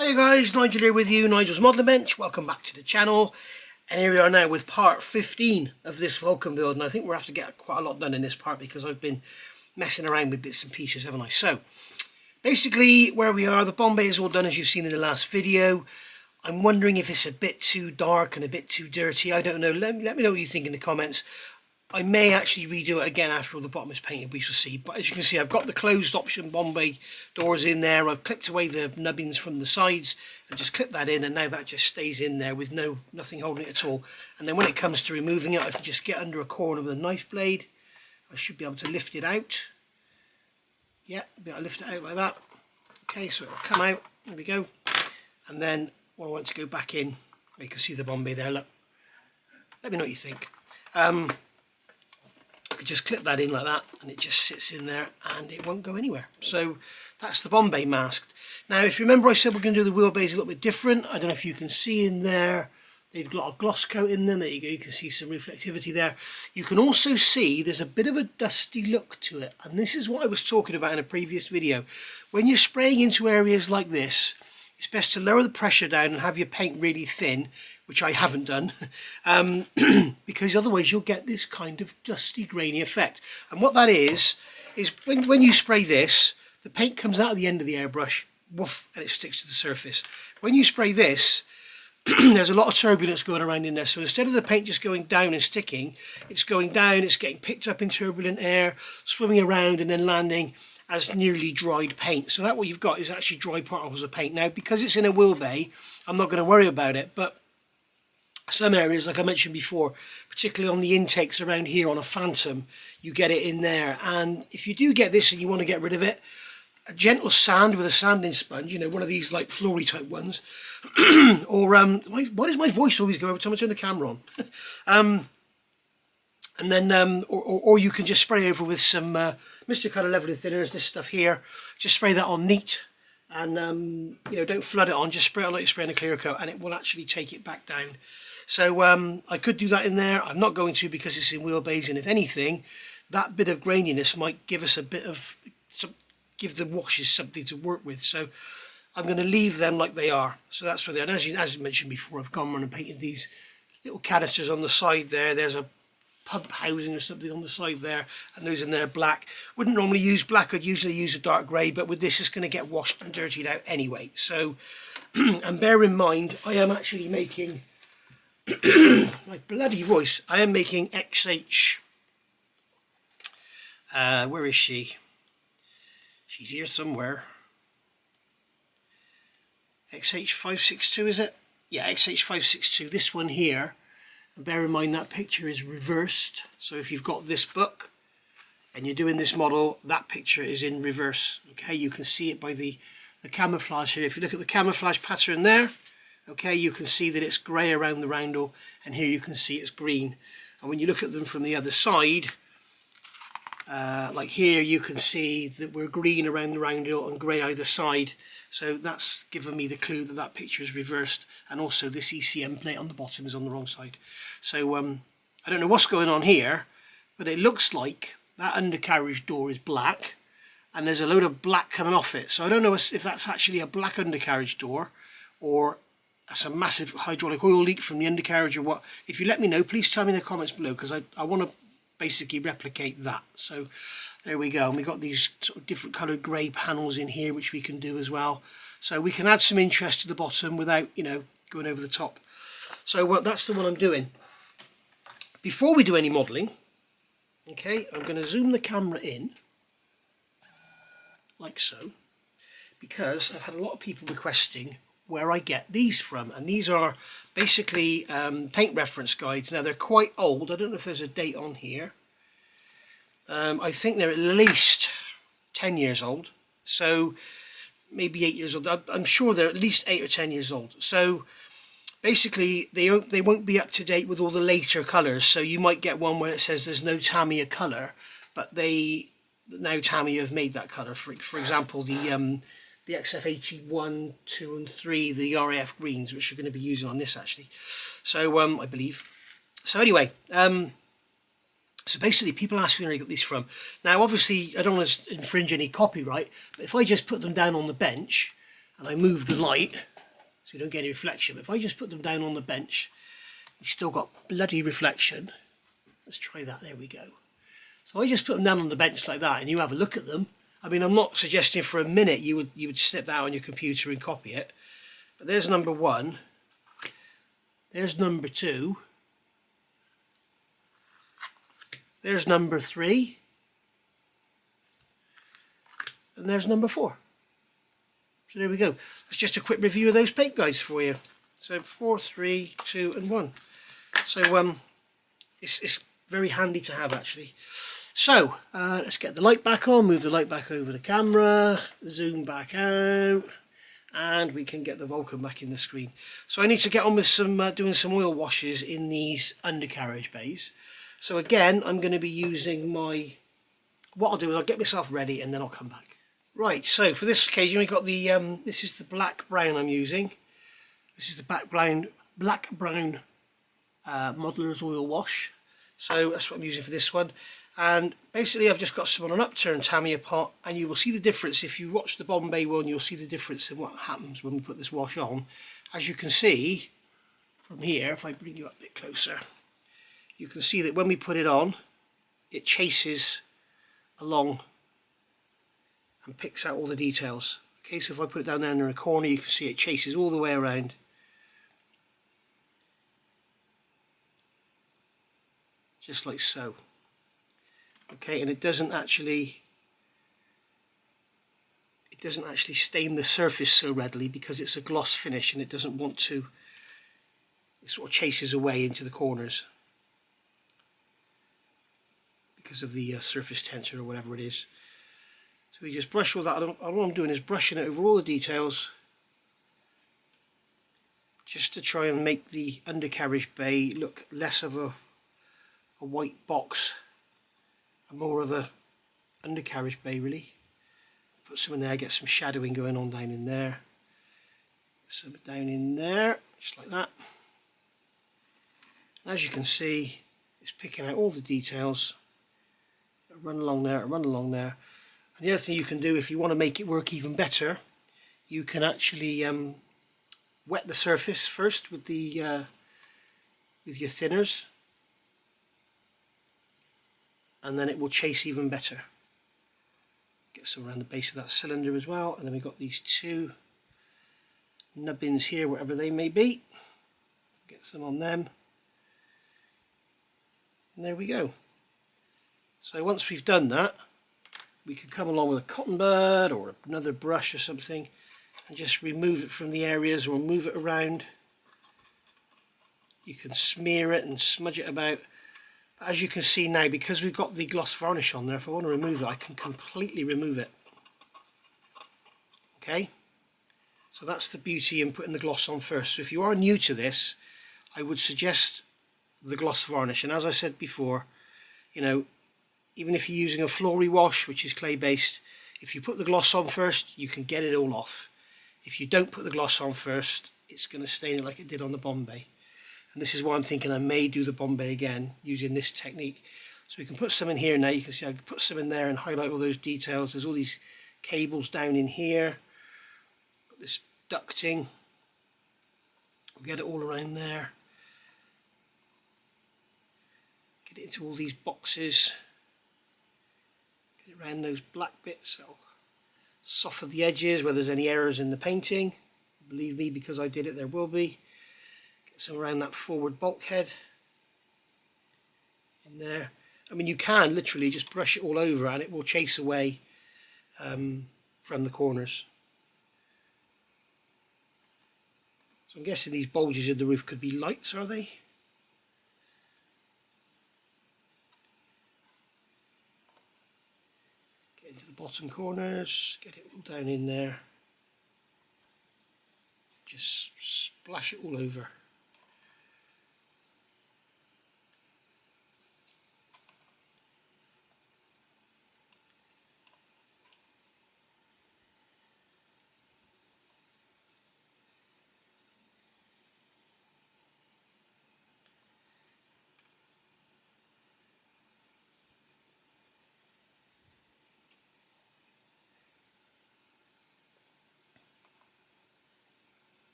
Hiya guys, Nigel here with you, Nigel's Modelling Bench. Welcome back to the channel. And here we are now with part 15 of this Vulcan build. And I think we'll have to get quite a lot done in this part because I've been messing around with bits and pieces, haven't I? So, basically where we are, the Bombay is all done as you've seen in the last video. I'm wondering if it's a bit too dark and a bit too dirty. I don't know. Let me know what you think in the comments. I may actually redo it again after all the bottom is painted, we shall see. But as you can see, I've got the closed option Bombay doors in there. I've clipped away the nubbins from the sides and just clipped that in, and now that just stays in there with nothing holding it at all. And then when it comes to removing it, I can just get under a corner with a knife blade. I should be able to lift it out. Yeah, be able to lift it out like that. Okay, so it'll come out. There we go. And then when I want to go back in, you can see the Bombay there. Look. Let me know what you think. Just clip that in like that and it just sits in there and it won't go anywhere. So that's the Bombay masked. Now if you remember, I said we're going to do the wheelbase a little bit different. I don't know if you can see in there, they've got a gloss coat in them. There you go, you can see some reflectivity there. You can also see there's a bit of a dusty look to it, and this is what I was talking about in a previous video. When you're spraying into areas like this, it's best to lower the pressure down and have your paint really thin, which I haven't done, because otherwise you'll get this kind of dusty, grainy effect. And what that is when you spray this, the paint comes out of the end of the airbrush, woof, and it sticks to the surface. When you spray this, there's a lot of turbulence going around in there. So instead of the paint just going down and sticking, it's going down, it's getting picked up in turbulent air, swimming around and then landing as nearly dried paint. So that what you've got is actually dry particles of paint. Now, because it's in a wheelbase, I'm not going to worry about it, but some areas, like I mentioned before, particularly on the intakes around here on a Phantom, you get it in there. And if you do get this and you want to get rid of it, a gentle sand with a sanding sponge, you know, one of these like flory type ones, or why does my voice always go every time I turn the camera on? And then, or you can just spray over with some Mr. Colour Leveling Thinners, this stuff here. Just spray that on neat, and you know, don't flood it on. Just spray it on like you're spraying a clear coat, and it will actually take it back down. So I could do that in there. I'm not going to because it's in wheelbase, and if anything, that bit of graininess might give us a bit of give the washes something to work with. So I'm going to leave them like they are. So that's where they are. And as you mentioned before, I've gone around and painted these little canisters on the side there. There's a pump housing or something on the side there, and those in there black. Wouldn't normally use black, I'd usually use a dark grey, but with this it's going to get washed and dirtied out anyway. So, and bear in mind, I am actually making, my bloody voice, I am making XH, where is she? She's here somewhere. XH562 is it? Yeah, XH562, this one here. And bear in mind that picture is reversed, so if you've got this book and you're doing this model, that picture is in reverse. Okay, you can see it by the camouflage here. If you look at the camouflage pattern there, okay, you can see that it's grey around the roundel, and here you can see it's green. And when you look at them from the other side, like here, you can see that we're green around the roundel and grey either side. So that's given me the clue that that picture is reversed, and also this ECM plate on the bottom is on the wrong side. So I don't know what's going on here, but it looks like that undercarriage door is black and there's a load of black coming off it. So I don't know if that's actually a black undercarriage door or that's a massive hydraulic oil leak from the undercarriage or what. If you let me know, please tell me in the comments below, because I want to basically replicate that. So there we go, and we've got these sort of different coloured grey panels in here which we can do as well. So we can add some interest to the bottom without, you know, going over the top. So that's the one I'm doing. Before we do any modelling, okay, I'm going to zoom the camera in, like so, because I've had a lot of people requesting where I get these from, and these are basically paint reference guides. Now they're quite old, I don't know if there's a date on here. I think they're at least 10 years old, so maybe 8 years old. I'm sure they're at least 8 or 10 years old. So basically they won't be up to date with all the later colours. So you might get one where it says there's no Tamiya colour, but now Tamiya have made that colour. For example, the XF81, 2 and 3, the RAF greens, which you're going to be using on this actually. So I believe. So anyway, so basically people ask me where I got these from. Now obviously I don't want to infringe any copyright, but if I just put them down on the bench and I move the light so you don't get any reflection. But if I just put them down on the bench, you've still got bloody reflection. Let's try that. There we go. So I just put them down on the bench like that, and you have a look at them. I mean, I'm not suggesting for a minute you would snip that on your computer and copy it. But there's number 1. There's number 2. There's number 3. And there's number 4. So there we go. That's just a quick review of those paint guides for you. So 4, 3, 2 and 1. So it's very handy to have actually. So let's get the light back on, move the light back over the camera, zoom back out, and we can get the Vulcan back in the screen. So I need to get on with some doing some oil washes in these undercarriage bays. So again, I'm going to be using my, what I'll do is I'll get myself ready and then I'll come back. Right, so for this occasion we've got the, this is the black brown I'm using. This is the black brown modeller's oil wash. So that's what I'm using for this one. And basically I've just got some on an upturned Tamiya pot, and you will see the difference. If you watch the Bombay one, you'll see the difference in what happens when we put this wash on. As you can see from here, if I bring you up a bit closer, you can see that when we put it on, it chases along and picks out all the details. Okay, so if I put it down there in a corner, you can see it chases all the way around. Just like so. Okay, and it doesn't actually stain the surface so readily because it's a gloss finish and it doesn't want to, it sort of chases away into the corners because of the surface tension or whatever it is. So we just brush all that. All I'm doing is brushing it over all the details just to try and make the undercarriage bay look less of a white box and more of a undercarriage bay really. Put some in there, get some shadowing going on down in there. Some down in there, just like that. And as you can see, it's picking out all the details. Run along there, run along there. And the other thing you can do if you want to make it work even better, you can actually wet the surface first with the with your thinners, and then it will chase even better. Get some around the base of that cylinder as well, and then we've got these 2 nubbins here, whatever they may be. Get some on them, and there we go. So once we've done that, we can come along with a cotton bud or another brush or something and just remove it from the areas or move it around. You can smear it and smudge it about. But as you can see now, because we've got the gloss varnish on there, if I want to remove it, I can completely remove it. Okay, so that's the beauty in putting the gloss on first. So if you are new to this, I would suggest the gloss varnish. And as I said before, you know, even if you're using a floor wash, which is clay based, if you put the gloss on first, you can get it all off. If you don't put the gloss on first, it's going to stain it like it did on the Bombay. And this is why I'm thinking I may do the Bombay again using this technique. So we can put some in here now. You can see I can put some in there and highlight all those details. There's all these cables down in here. Got this ducting. We'll get it all around there. Get it into all these boxes. Get it around those black bits. That'll soften the edges where there's any errors in the painting. Believe me, because I did it, there will be. Get some around that forward bulkhead in there. I mean, you can literally just brush it all over and it will chase away from the corners. So I'm guessing these bulges in the roof could be lights, are they? Get into the bottom corners, get it all down in there. Just splash it all over.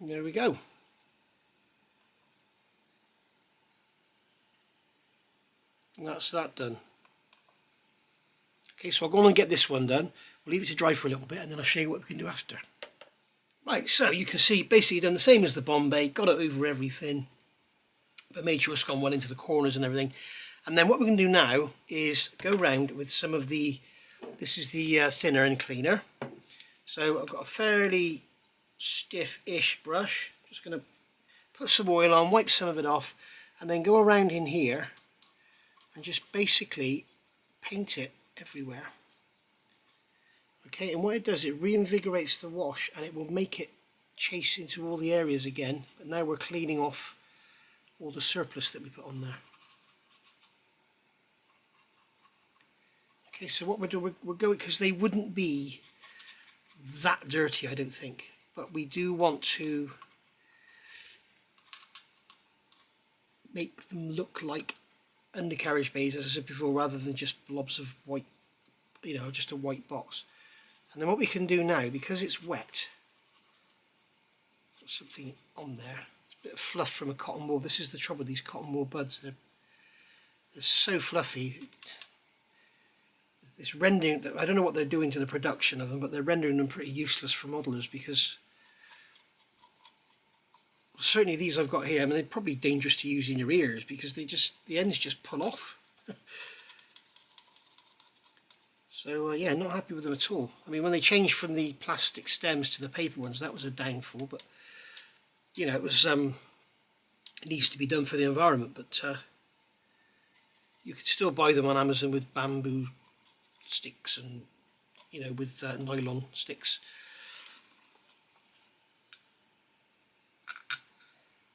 And there we go. And that's that done. Okay, so I'll go on and get this one done. We'll leave it to dry for a little bit and then I'll show you what we can do after. Right, so you can see basically done the same as the Bombay, got it over everything, but made sure it's gone well into the corners and everything. And then what we're going to do now is go round with some of the, this is the thinner and cleaner. So I've got a fairly stiff-ish brush. Just going to put some oil on, wipe some of it off, and then go around in here and just basically paint it everywhere. Okay, and what it does, it reinvigorates the wash and it will make it chase into all the areas again. But now we're cleaning off all the surplus that we put on there. Okay, so what we're doing, we're going, because they wouldn't be that dirty, I don't think, but we do want to make them look like undercarriage bays, as I said before, rather than just blobs of white, you know, just a white box. And then what we can do now, because it's wet, put something on there. It's a bit of fluff from a cotton wool. This is the trouble with these cotton wool buds. They're so fluffy. This rendering, I don't know what they're doing to the production of them, but they're rendering them pretty useless for modelers, because certainly these I've got here, I mean, they're probably dangerous to use in your ears because they just, the ends just pull off. So yeah, not happy with them at all. I mean, when they changed from the plastic stems to the paper ones, that was a downfall, but you know, it was it needs to be done for the environment. But you could still buy them on Amazon with bamboo sticks and, you know, with nylon sticks.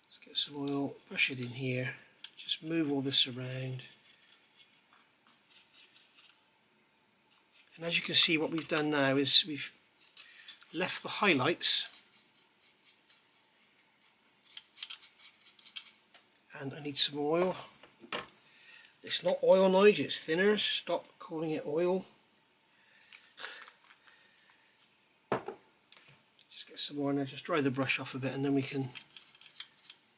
Let's get some oil, brush it in here, just move all this around. And as you can see, what we've done now is we've left the highlights, and I need some oil. It's not oil, Nigel, it's thinner. Stop calling it oil. Just get some more in there, just dry the brush off a bit, and then we can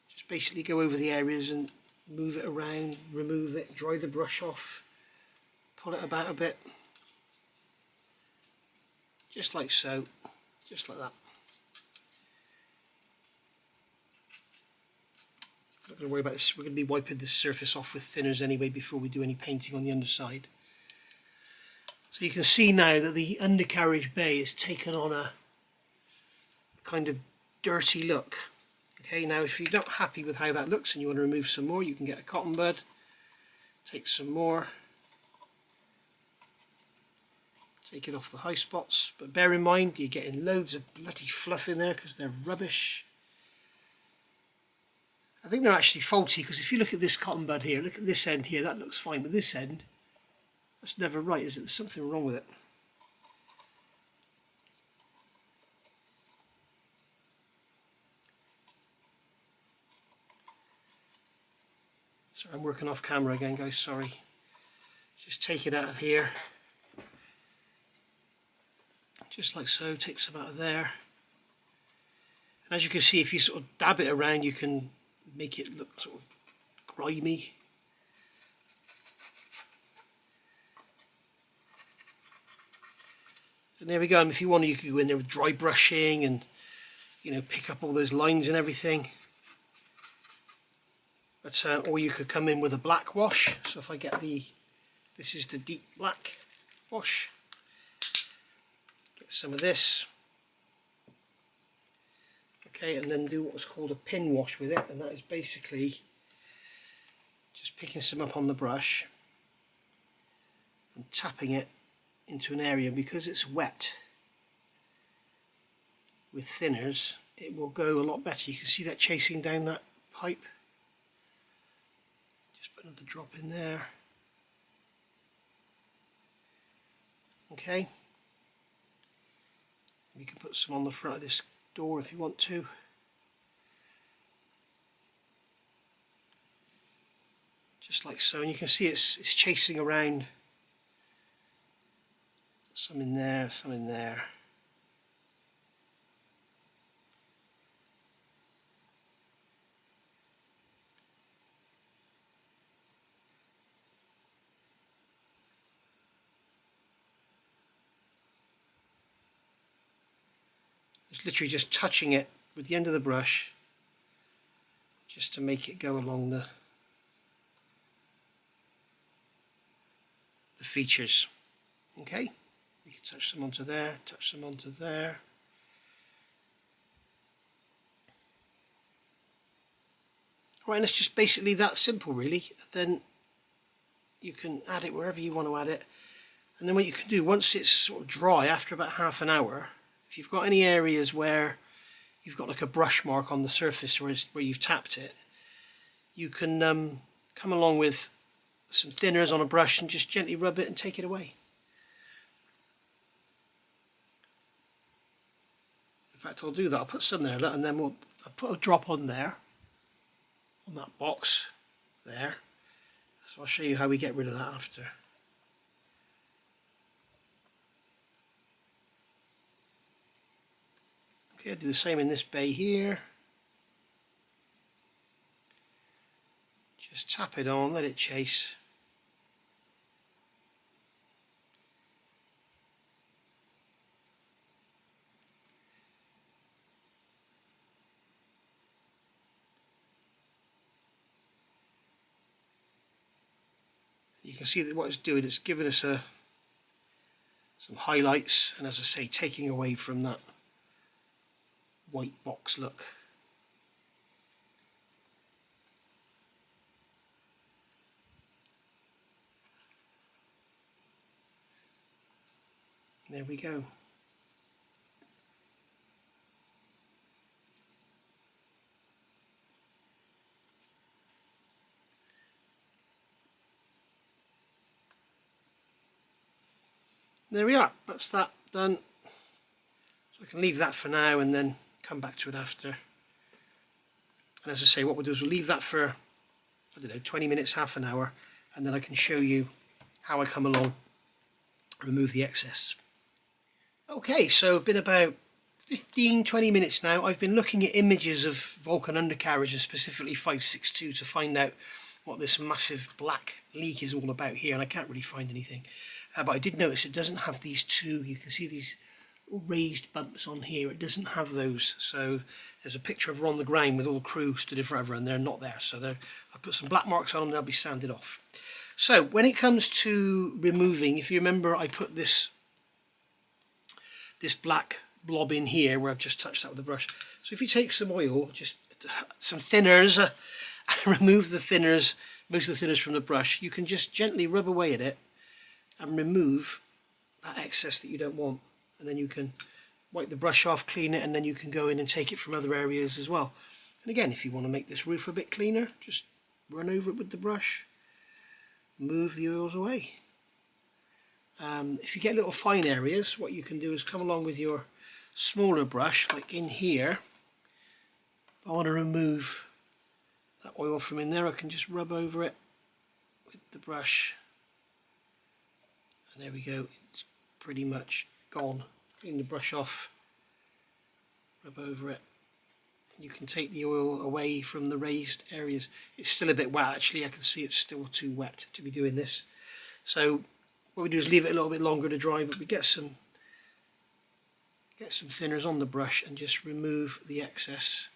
just basically go over the areas and move it around, remove it, dry the brush off, pull it about a bit. Just like so, just like that. Not going to worry about this, we're going to be wiping this surface off with thinners anyway before we do any painting on the underside. So you can see now that the undercarriage bay is taken on a kind of dirty look. Okay, now if you're not happy with how that looks and you want to remove some more, you can get a cotton bud, take some more, take it off the high spots, but bear in mind you're getting loads of bloody fluff in there because they're rubbish. I think they're actually faulty, because if you look at this cotton bud here, look at this end here, that looks fine, but this end, that's never right, is it? There's something wrong with it. Sorry, I'm working off camera again, guys, sorry. Just take it out of here. Just like so, take some out of there. And as you can see, if you sort of dab it around, you can make it look sort of grimy. And there we go. And if you want, you could go in there with dry brushing and, you know, pick up all those lines and everything. But or you could come in with a black wash. So if I get the, this is the deep black wash. Get some of this. Okay, and then do what's called a pin wash with it, and that is basically just picking some up on the brush and tapping it into an area. Because it's wet with thinners, it will go a lot better. You can see that chasing down that pipe. Just put another drop in there. Okay, you can put some on the front of this door if you want to. Just like so, and you can see it's chasing around. Some in there, some in there. It's literally just touching it with the end of the brush just to make it go along the features. Okay, you can touch some onto there, touch some onto there. Right, and it's just basically that simple really. Then you can add it wherever you want to add it. And then what you can do, once it's sort of dry, after about half an hour, if you've got any areas where you've got like a brush mark on the surface where you've tapped it, you can come along with some thinners on a brush and just gently rub it and take it away. In fact, I'll do that. I'll put some there, and then I'll put a drop on there, on that box there. So I'll show you how we get rid of that after. Okay, I'll do the same in this bay here. Just tap it on, let it chase. You can see that what it's doing, it's giving us some highlights, and as I say, taking away from that white box look. There we go. There we are, that's that done. So I can leave that for now and then come back to it after. And as I say, what we'll do is we'll leave that for, I don't know, 20 minutes, half an hour, and then I can show you how I come along, remove the excess. Okay, so it's been about 15-20 minutes now. I've been looking at images of Vulcan undercarriages, specifically 562, to find out what this massive black leak is all about here, and I can't really find anything. But I did notice it doesn't have these two, you can see these raised bumps on here, it doesn't have those. So there's a picture of her on the ground with all the crew stood in front of her, and they're not there. So I put some black marks on them, they'll be sanded off. So when it comes to removing, if you remember, I put this black blob in here where I've just touched that with the brush. So if you take some oil, just some thinners, and remove the thinners, most of the thinners from the brush, you can just gently rub away at it and remove that excess that you don't want, and then you can wipe the brush off, clean it, and then you can go in and take it from other areas as well. And again, if you want to make this roof a bit cleaner, just run over it with the brush, move the oils away. If you get little fine areas, what you can do is come along with your smaller brush, like in here. If I want to remove that oil from in there, I can just rub over it with the brush. And there we go, it's pretty much gone. Clean the brush off, rub over it. You can take the oil away from the raised areas. It's still a bit wet actually, I can see it's still too wet to be doing this. So what we do is leave it a little bit longer to dry, but we get some thinners on the brush and just remove the excess,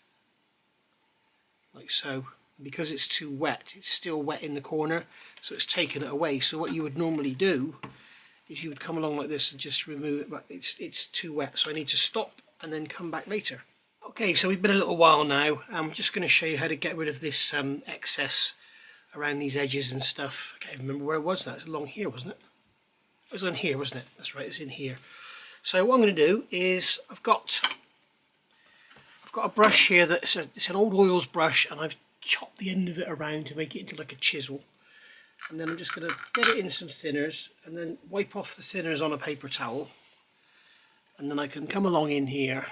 like so. Because it's too wet, it's still wet in the corner, so it's taken it away. So what you would normally do is you would come along like this and just remove it, but it's too wet, so I need to stop and then come back later. Okay, so we've been a little while now. I'm just going to show you how to get rid of this excess around these edges and stuff. I can't even remember where it was now. It's along here, wasn't it? It was on here, wasn't it? That's right, it was in here. So what I'm going to do is I've got a brush here that's it's an old oils brush, and I've chopped the end of it around to make it into like a chisel. And then I'm just going to get it in some thinners and then wipe off the thinners on a paper towel. And then I can come along in here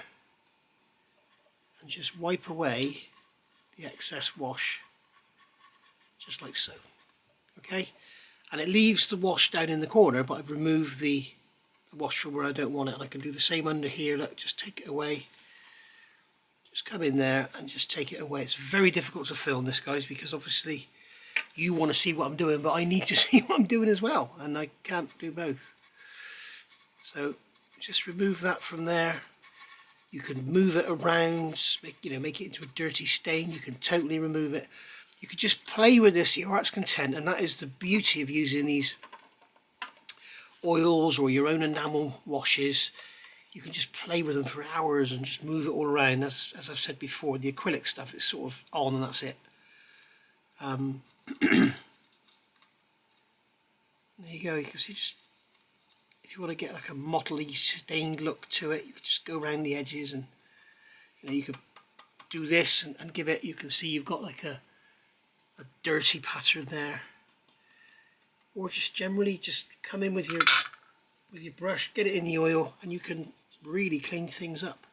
and just wipe away the excess wash, just like so. Okay, and it leaves the wash down in the corner, but I've removed the wash from where I don't want it, and I can do the same under here. Look, just take it away, just come in there and just take it away. It's very difficult to film this, guys, because obviously you want to see what I'm doing, but I need to see what I'm doing as well, and I can't do both. So just remove that from there. You can move it around, make it into a dirty stain. You can totally remove it. You could just play with this at your heart's content, and that is the beauty of using these oils or your own enamel washes. You can just play with them for hours and just move it all around. As I've said before, the acrylic stuff is sort of on and that's it. There you go. You can see, just if you want to get like a mottly stained look to it, you can just go around the edges, and you could do this and give it, you can see you've got like a dirty pattern there. Or just generally just come in with your brush, get it in the oil, and you can really clean things up.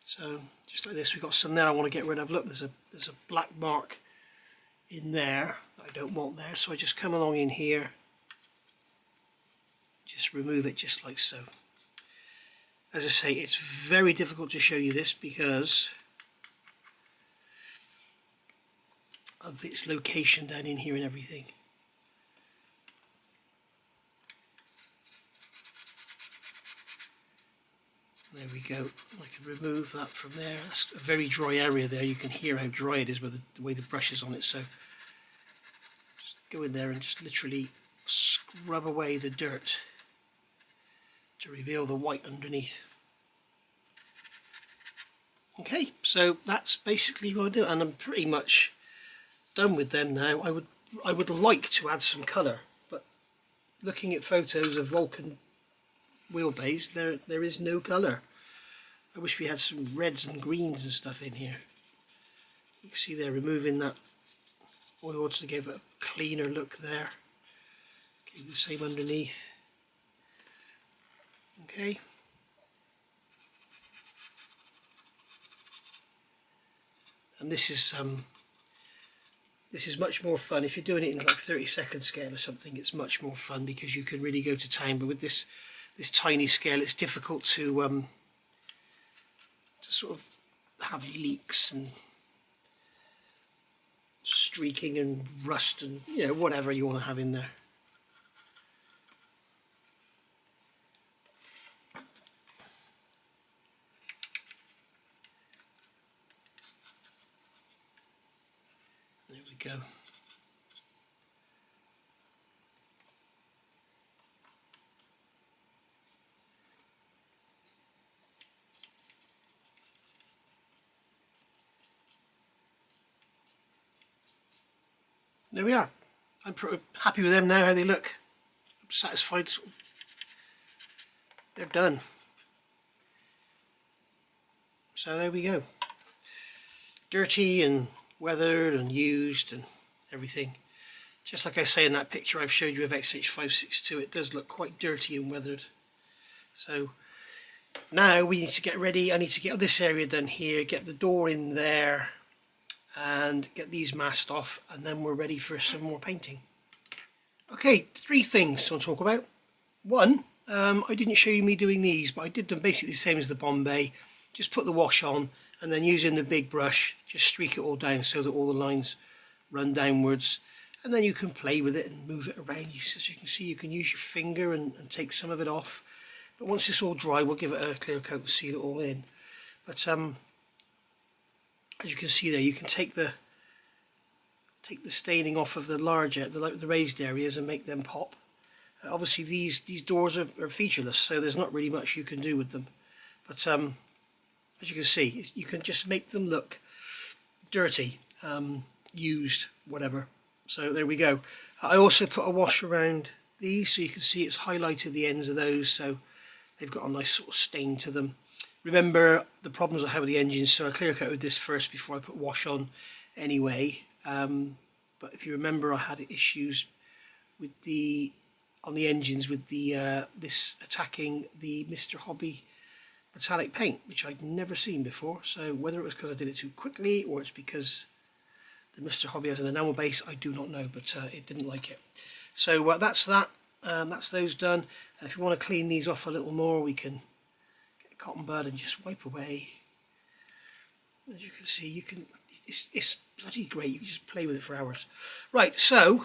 So just like this, we've got some there I want to get rid of. Look, there's a black mark in there that I don't want there, so I just come along in here, just remove it just like so. As I say, it's very difficult to show you this because of its location down in here and everything. There we go. I can remove that from there. That's a very dry area there. You can hear how dry it is with the way the brush is on it. So just go in there and just literally scrub away the dirt to reveal the white underneath. Okay, so that's basically what I do, and I'm pretty much done with them now. I would like to add some colour, but looking at photos of Vulcan wheelbase, there is no colour. I wish we had some reds and greens and stuff in here. You can see they're removing that oil to give it a cleaner look there. Okay, the same underneath. Okay. And this is much more fun. If you're doing it in like 30-second scale or something, it's much more fun because you can really go to town. But with this tiny scale, it's difficult to sort of have leaks and streaking and rust and whatever you want to have in there. There we go. There we are. I'm pretty happy with them now, how they look. I'm satisfied. They're done. So there we go. Dirty and weathered and used and everything. Just like I say in that picture I've showed you of XH562, it does look quite dirty and weathered. So now we need to get ready. I need to get this area done here, get the door in there, and get these masked off, and then we're ready for some more painting. Okay, 3 things I want to talk about. One, I didn't show you me doing these, but I did them basically the same as the Bombay. Just put the wash on, and then using the big brush, just streak it all down so that all the lines run downwards. And then you can play with it and move it around. As you can see, you can use your finger and take some of it off. But once it's all dry, we'll give it a clear coat to seal it all in. But as you can see there, you can take the staining off of the larger, the raised areas, and make them pop. Obviously these doors are featureless, so there's not really much you can do with them. But as you can see, you can just make them look dirty, used, whatever. So there we go. I also put a wash around these, so you can see it's highlighted the ends of those, so they've got a nice sort of stain to them. Remember the problems I had with the engines, so I clear coated this first before I put wash on anyway. But if you remember, I had issues with on the engines with this attacking the Mr. Hobby metallic paint, which I'd never seen before. So whether it was because I did it too quickly or it's because the Mr. Hobby has an enamel base, I do not know, but it didn't like it. So that's that. That's those done. And if you want to clean these off a little more, we can cotton bud and just wipe away. As you can see, it's bloody great. You can just play with it for hours. Right, so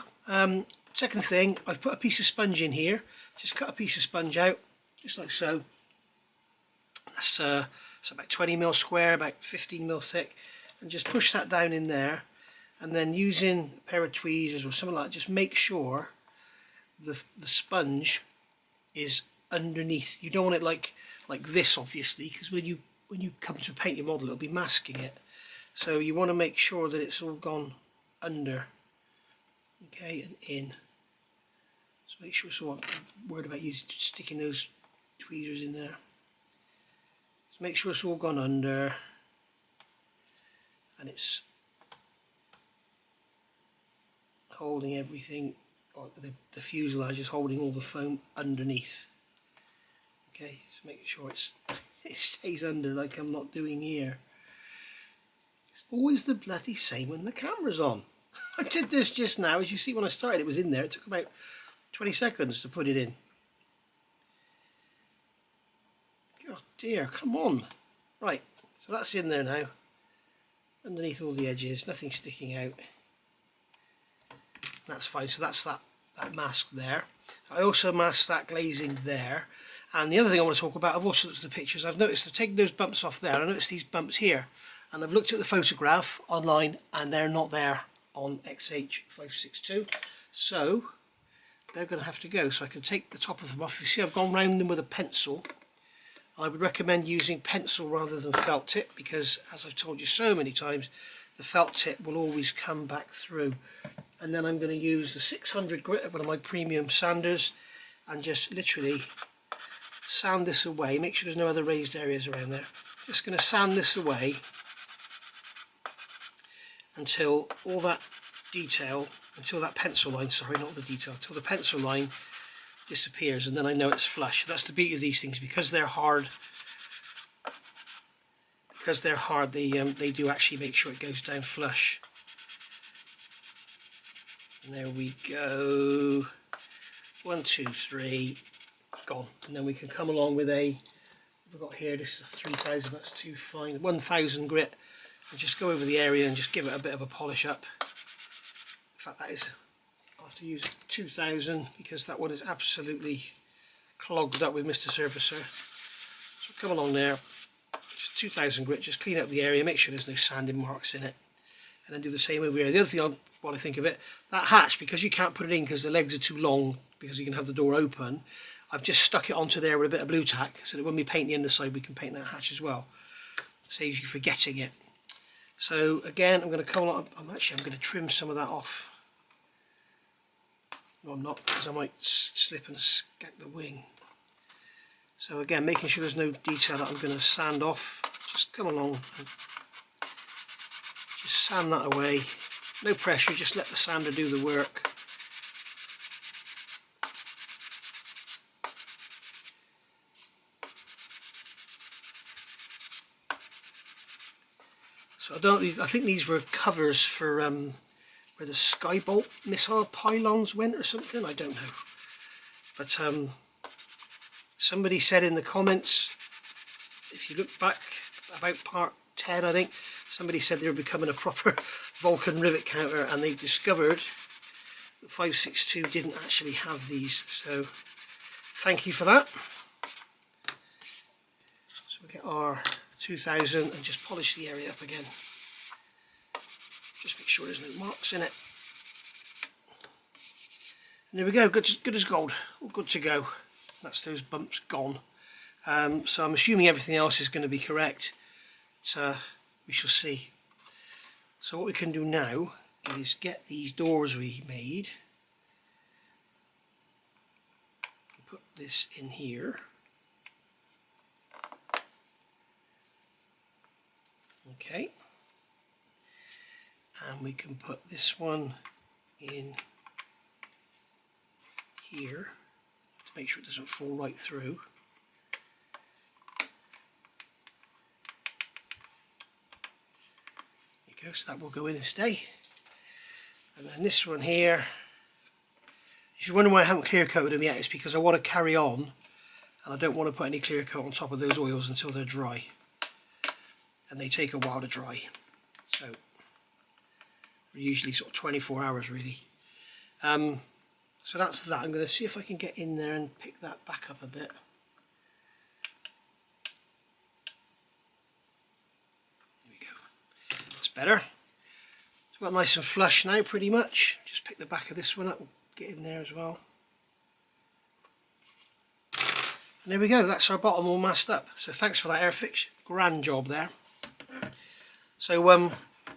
second thing, I've put a piece of sponge in here. Just cut a piece of sponge out, just like so. That's about 20mm square, about 15mm thick, and just push that down in there, and then using a pair of tweezers or something like that, just make sure the sponge is underneath. You don't want it like this, obviously, because when you come to paint your model, it'll be masking it. So you want to make sure that it's all gone under, okay, and in. So make sure. So I'm worried about you sticking those tweezers in there. So make sure it's all gone under, and it's holding everything, or the fuselage is holding all the foam underneath. Okay, so make sure it stays under like I'm not doing here. It's always the bloody same when the camera's on. I did this just now, as you see when I started, it was in there. It took about 20 seconds to put it in. Oh dear, come on. Right, so that's in there now. Underneath all the edges, nothing sticking out. That's fine, so that's that mask there. I also masked that glazing there. And the other thing I want to talk about, I've also looked at the pictures. I've noticed I've taken those bumps off there. I noticed these bumps here. And I've looked at the photograph online, and they're not there on XH562. So they're going to have to go. So I can take the top of them off. You see I've gone round them with a pencil. I would recommend using pencil rather than felt tip, because as I've told you so many times, the felt tip will always come back through. And then I'm going to use the 600 grit, one of my premium sanders, and just literally sand this away. Make sure there's no other raised areas around there. Just going to sand this away until all that detail, until that pencil line, sorry, not the detail, until the pencil line disappears, and then I know it's flush. That's the beauty of these things, because they're hard. Because they're hard, they do actually make sure it goes down flush. And there we go. 1, 2, 3, gone. And then we can come along with a, we've got here, this is a 3000, that's too fine, 1000 grit, and just go over the area and just give it a bit of a polish up. In fact, that is, I'll have to use 2000 because that one is absolutely clogged up with Mr. Surfacer. So come along there, just 2000 grit, just clean up the area, make sure there's no sanding marks in it, and then do the same over here. The other thing, what I think of it, that hatch, because you can't put it in because the legs are too long, because you can have the door open, I've just stuck it onto there with a bit of blue tack, so that when we paint the underside we can paint that hatch as well. Saves you forgetting it. So again, I'm going to come along, I'm going to trim some of that off. No, I'm not, because I might slip and scack the wing. So again, making sure there's no detail that I'm going to sand off. Just come along and just sand that away. No pressure, just let the sander do the work. So I think these were covers for where the Skybolt missile pylons went or something, I don't know. But somebody said in the comments, if you look back about part 10 I think, somebody said they were becoming a proper Vulcan rivet counter, and they discovered that 562 didn't actually have these, so thank you for that. So we'll get our 2000 and just polish the area up again. Just make sure there's no marks in it. And there we go, good as gold, all good to go. That's those bumps gone. So I'm assuming everything else is going to be correct. We shall see. So what we can do now is get these doors we made. Put this in here. Okay. And we can put this one in here to make sure it doesn't fall right through. There you go, so that will go in and stay. And then this one here, if you're wondering why I haven't clear coated them yet, it's because I want to carry on and I don't want to put any clear coat on top of those oils until they're dry, and they take a while to dry, so usually sort of 24 hours really. So that's that. I'm going to see if I can get in there and pick that back up a bit. better. It's got nice and flush now pretty much. Just pick the back of this one up and get in there as well. And there we go, that's our bottom all masked up. So thanks for that Airfix, grand job there. So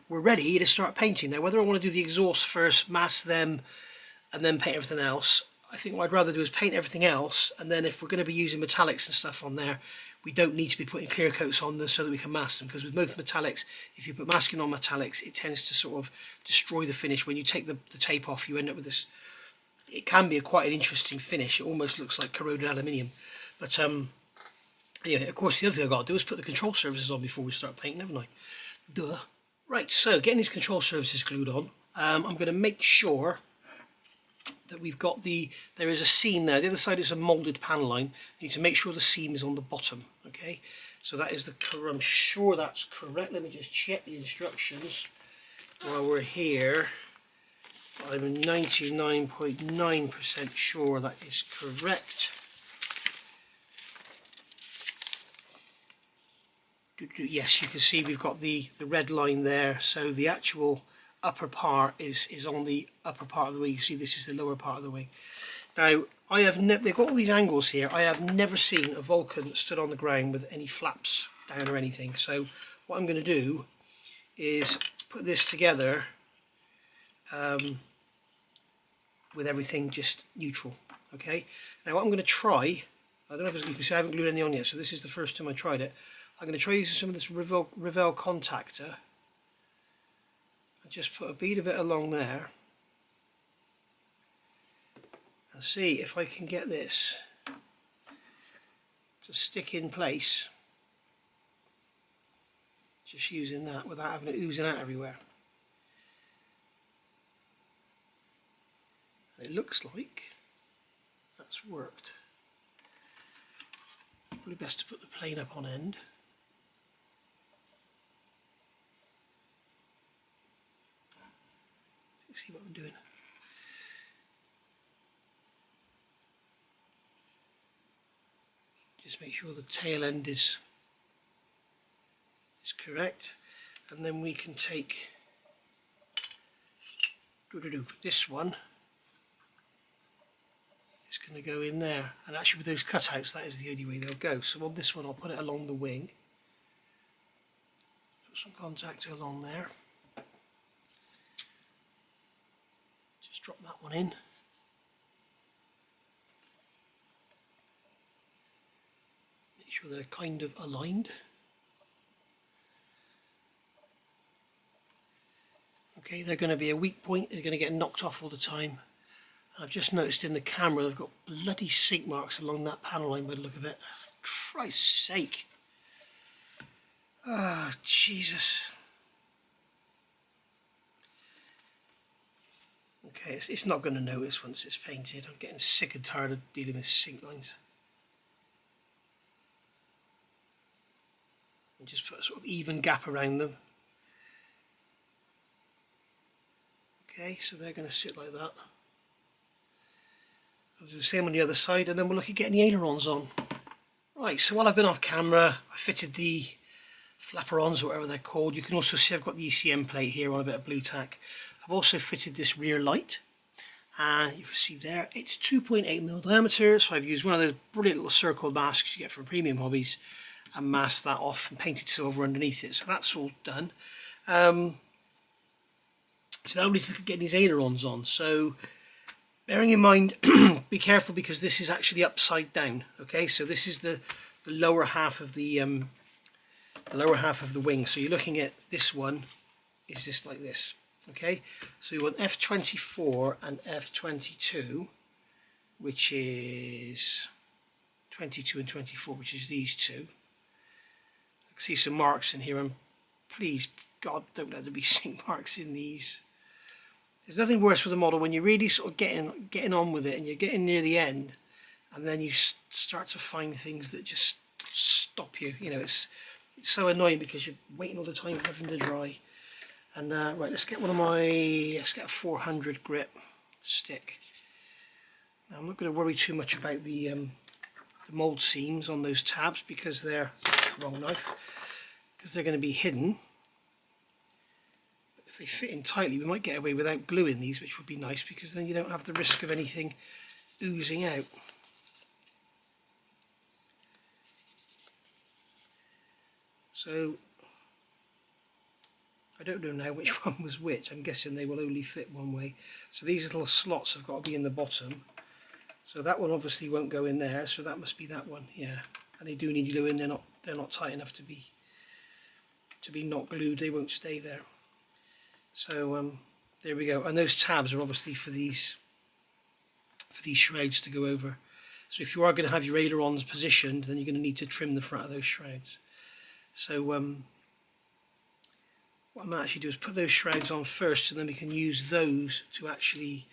we're ready to start painting. Now whether I want to do the exhaust first, mask them, and then paint everything else, I think what I'd rather do is paint everything else, and then if we're going to be using metallics and stuff on there, we don't need to be putting clear coats on them so that we can mask them, because with most metallics, if you put masking on metallics, it tends to sort of destroy the finish. When you take the tape off, you end up with this, it can be quite an interesting finish. It almost looks like corroded aluminium. But yeah, of course the other thing I've got to do is put the control surfaces on before we start painting, haven't I? Duh. Right, so getting these control surfaces glued on, I'm going to make sure that we've got there is a seam there. The other side is a moulded panel line. You need to make sure the seam is on the bottom. Okay, so that is I'm sure that's correct. Let me just check the instructions while we're here. I'm 99.9% sure that is correct. Yes, you can see we've got the red line there, so the actual upper part is on the upper part of the wing. You see this is the lower part of the wing. Now they've got all these angles here. I have never seen a Vulcan that stood on the ground with any flaps down or anything. So what I'm going to do is put this together with everything just neutral. Okay, now what I'm going to try, I don't know if you can see I haven't glued any on yet, so this is the first time I tried it. I'm going to try using some of this Revell contactor and just put a bead of it along there and see if I can get this to stick in place, just using that without having it oozing out everywhere. And it looks like that's worked. Probably best to put the plane up on end. See what I'm doing. Just make sure the tail end is correct, and then we can take this one. It's going to go in there, and actually with those cutouts that is the only way they'll go. So on this one I'll put it along the wing, put some contactor along there. Drop that one in. Make sure they're kind of aligned. Okay, they're going to be a weak point. They're going to get knocked off all the time. I've just noticed in the camera they've got bloody sink marks along that panel line by the look of it. Christ's sake. Ah, oh, Jesus. Okay, it's not going to notice once it's painted. I'm getting sick and tired of dealing with sink lines. And just put a sort of even gap around them. Okay, so they're going to sit like that. I'll do the same on the other side, and then we'll look at getting the ailerons on. Right, so while I've been off camera, I fitted the flaperons or whatever they're called. You can also see I've got the ECM plate here on a bit of blue tack. I've also fitted this rear light, and you can see there it's 2.8mm diameter, so I've used one of those brilliant little circle masks you get from Premium Hobbies and masked that off and painted silver underneath it, so that's all done. So now we need to look at getting these ailerons on. So bearing in mind, be careful because this is actually upside down. Okay, so this is the lower half of the wing. So you're looking at this one is just like this. Okay, so we want F24 and F22, which is 22 and 24, which is these two. I can see some marks in here, and please God don't let there be sink marks in these. There's nothing worse with a model when you're really sort of getting on with it and you're getting near the end, and then you start to find things that just stop you. You know, it's so annoying because you're waiting all the time for everything to dry. And right, let's get a 400 grit stick. Now, I'm not going to worry too much about the mould seams on those tabs because they're wrong knife, because they're going to be hidden if they fit in tightly, we might get away without gluing these, which would be nice, because then you don't have the risk of anything oozing out. So I don't know now which one was which. I'm guessing they will only fit one way. So these little slots have got to be in the bottom. So that one obviously won't go in there, so that must be that one, yeah. And they do need glue in, they're not tight enough to be not glued, they won't stay there. So there we go. And those tabs are obviously for these shrouds to go over. So if you are going to have your ailerons positioned, then you're going to need to trim the front of those shrouds. So what I might actually do is put those shrouds on first, and then we can use those to actually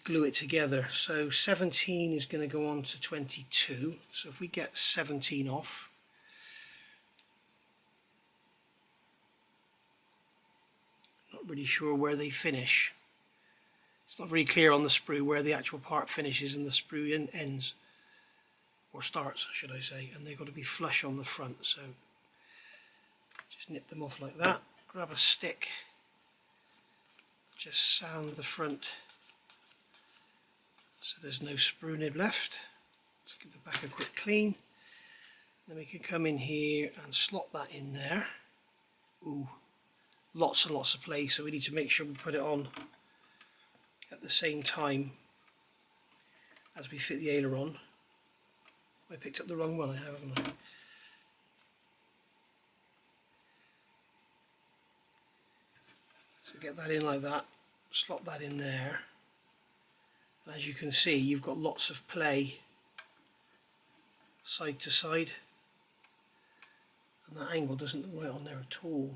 glue it together. So 17 is going to go on to 22. So if we get 17 off, not really sure where they finish. It's not very clear on the sprue where the actual part finishes and the sprue ends, or starts should I say, and they've got to be flush on the front. So just nip them off like that, grab a stick, just sand the front so there's no sprue nib left. Let's give the back a quick clean. Then we can come in here and slot that in there. Ooh, lots and lots of play, so we need to make sure we put it on at the same time as we fit the aileron. I picked up the wrong one, I have, haven't I? So get that in like that, slot that in there. And as you can see, you've got lots of play side to side, and that angle doesn't look right on there at all.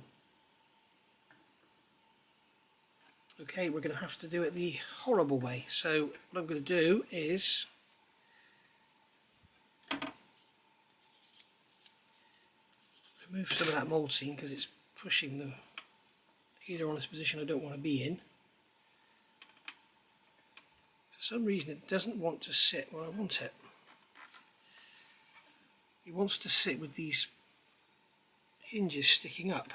Okay, we're going to have to do it the horrible way. So what I'm going to do is remove some of that mould seam because it's pushing the aileron on this position I don't want to be in. For some reason it doesn't want to sit where I want it. It wants to sit with these hinges sticking up.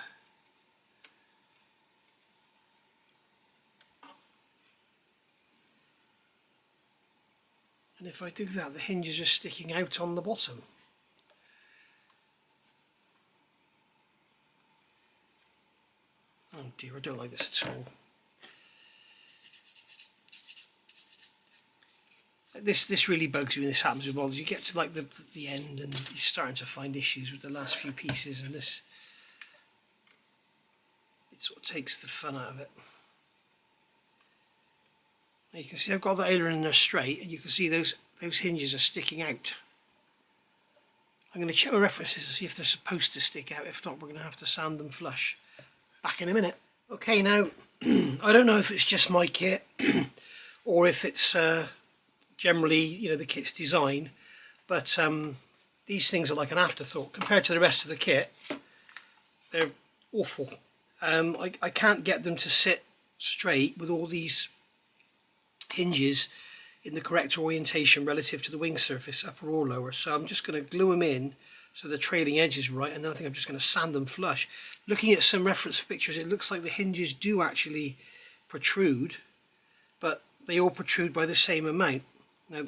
And if I do that, the hinges are sticking out on the bottom. Oh dear, I don't like this at all. This really bugs me when this happens with models. You get to like the end and you're starting to find issues with the last few pieces, and this, it sort of takes the fun out of it. Now you can see I've got the aileron in there straight, and you can see those hinges are sticking out. I'm going to check my references to see if they're supposed to stick out. If not, we're going to have to sand them flush. Back in a minute. Okay, now I don't know if it's just my kit or if it's generally, you know, the kit's design, but these things are like an afterthought compared to the rest of the kit. They're awful. I can't get them to sit straight with all these hinges in the correct orientation relative to the wing surface, upper or lower. So I'm just going to glue them in so the trailing edge is right, and then I think I'm just going to sand them flush. Looking at some reference pictures, it looks like the hinges do actually protrude, but they all protrude by the same amount. Now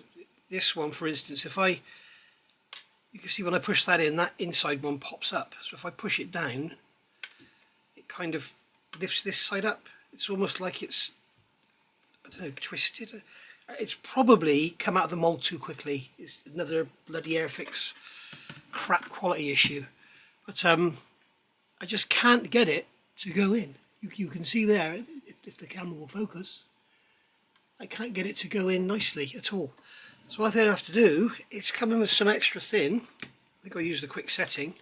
this one, for instance, you can see when I push that in, that inside one pops up. So if I push it down, it kind of lifts this side up. It's almost like it's, I don't know, twisted. It's probably come out of the mould too quickly. It's another bloody Airfix crap quality issue. But I just can't get it to go in. You can see there, if the camera will focus, I can't get it to go in nicely at all. So what I think I have to do is come in with some extra thin. I think I'll use the quick setting,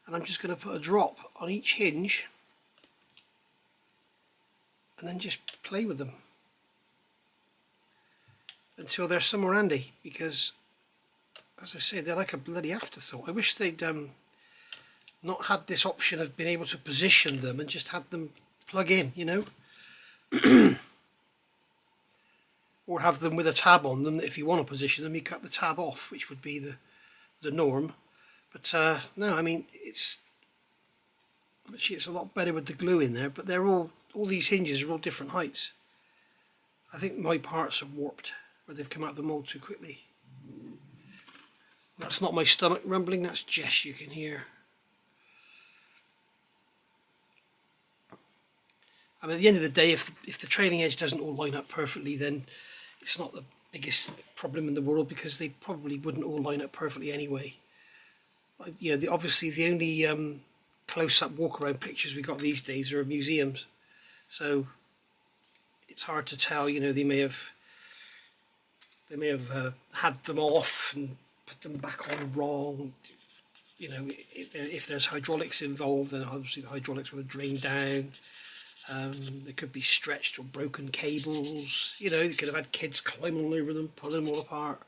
and I'm just going to put a drop on each hinge and then just play with them until they're somewhere handy, because as I say, they're like a bloody afterthought. I wish they'd not had this option of being able to position them and just had them plug in, you know. Or have them with a tab on them that if you want to position them, you cut the tab off, which would be the norm. But no, I mean, it's Actually, it's a lot better with the glue in there, but they're all these hinges are all different heights. I think my parts are warped, where they've come out of the mould too quickly. That's not my stomach rumbling, that's Jess you can hear. I mean, at the end of the day, if the trailing edge doesn't all line up perfectly, then it's not the biggest problem in the world, because they probably wouldn't all line up perfectly anyway. You know, obviously the only close-up walk-around pictures we got these days are of museums, so it's hard to tell. You know, they may have had them off and put them back on wrong. You know, if there's hydraulics involved, then obviously the hydraulics will have drained down. There could be stretched or broken cables. You know, you could have had kids climbing all over them, pulling them all apart.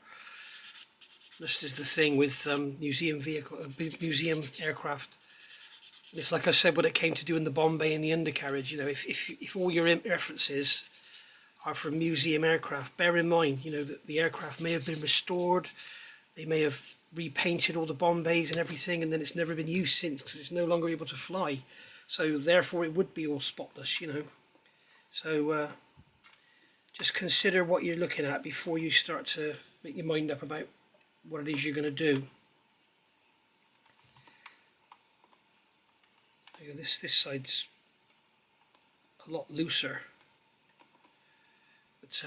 This is the thing with museum aircraft. It's like I said when it came to doing the bomb bay and the undercarriage. You know, if all your references are from museum aircraft, bear in mind, you know, that the aircraft may have been restored. They may have repainted all the bomb bays and everything, and then it's never been used since because it's no longer able to fly. So therefore it would be all spotless, you know. So just consider what you're looking at before you start to make your mind up about what it is you're going to do. So this side's a lot looser, but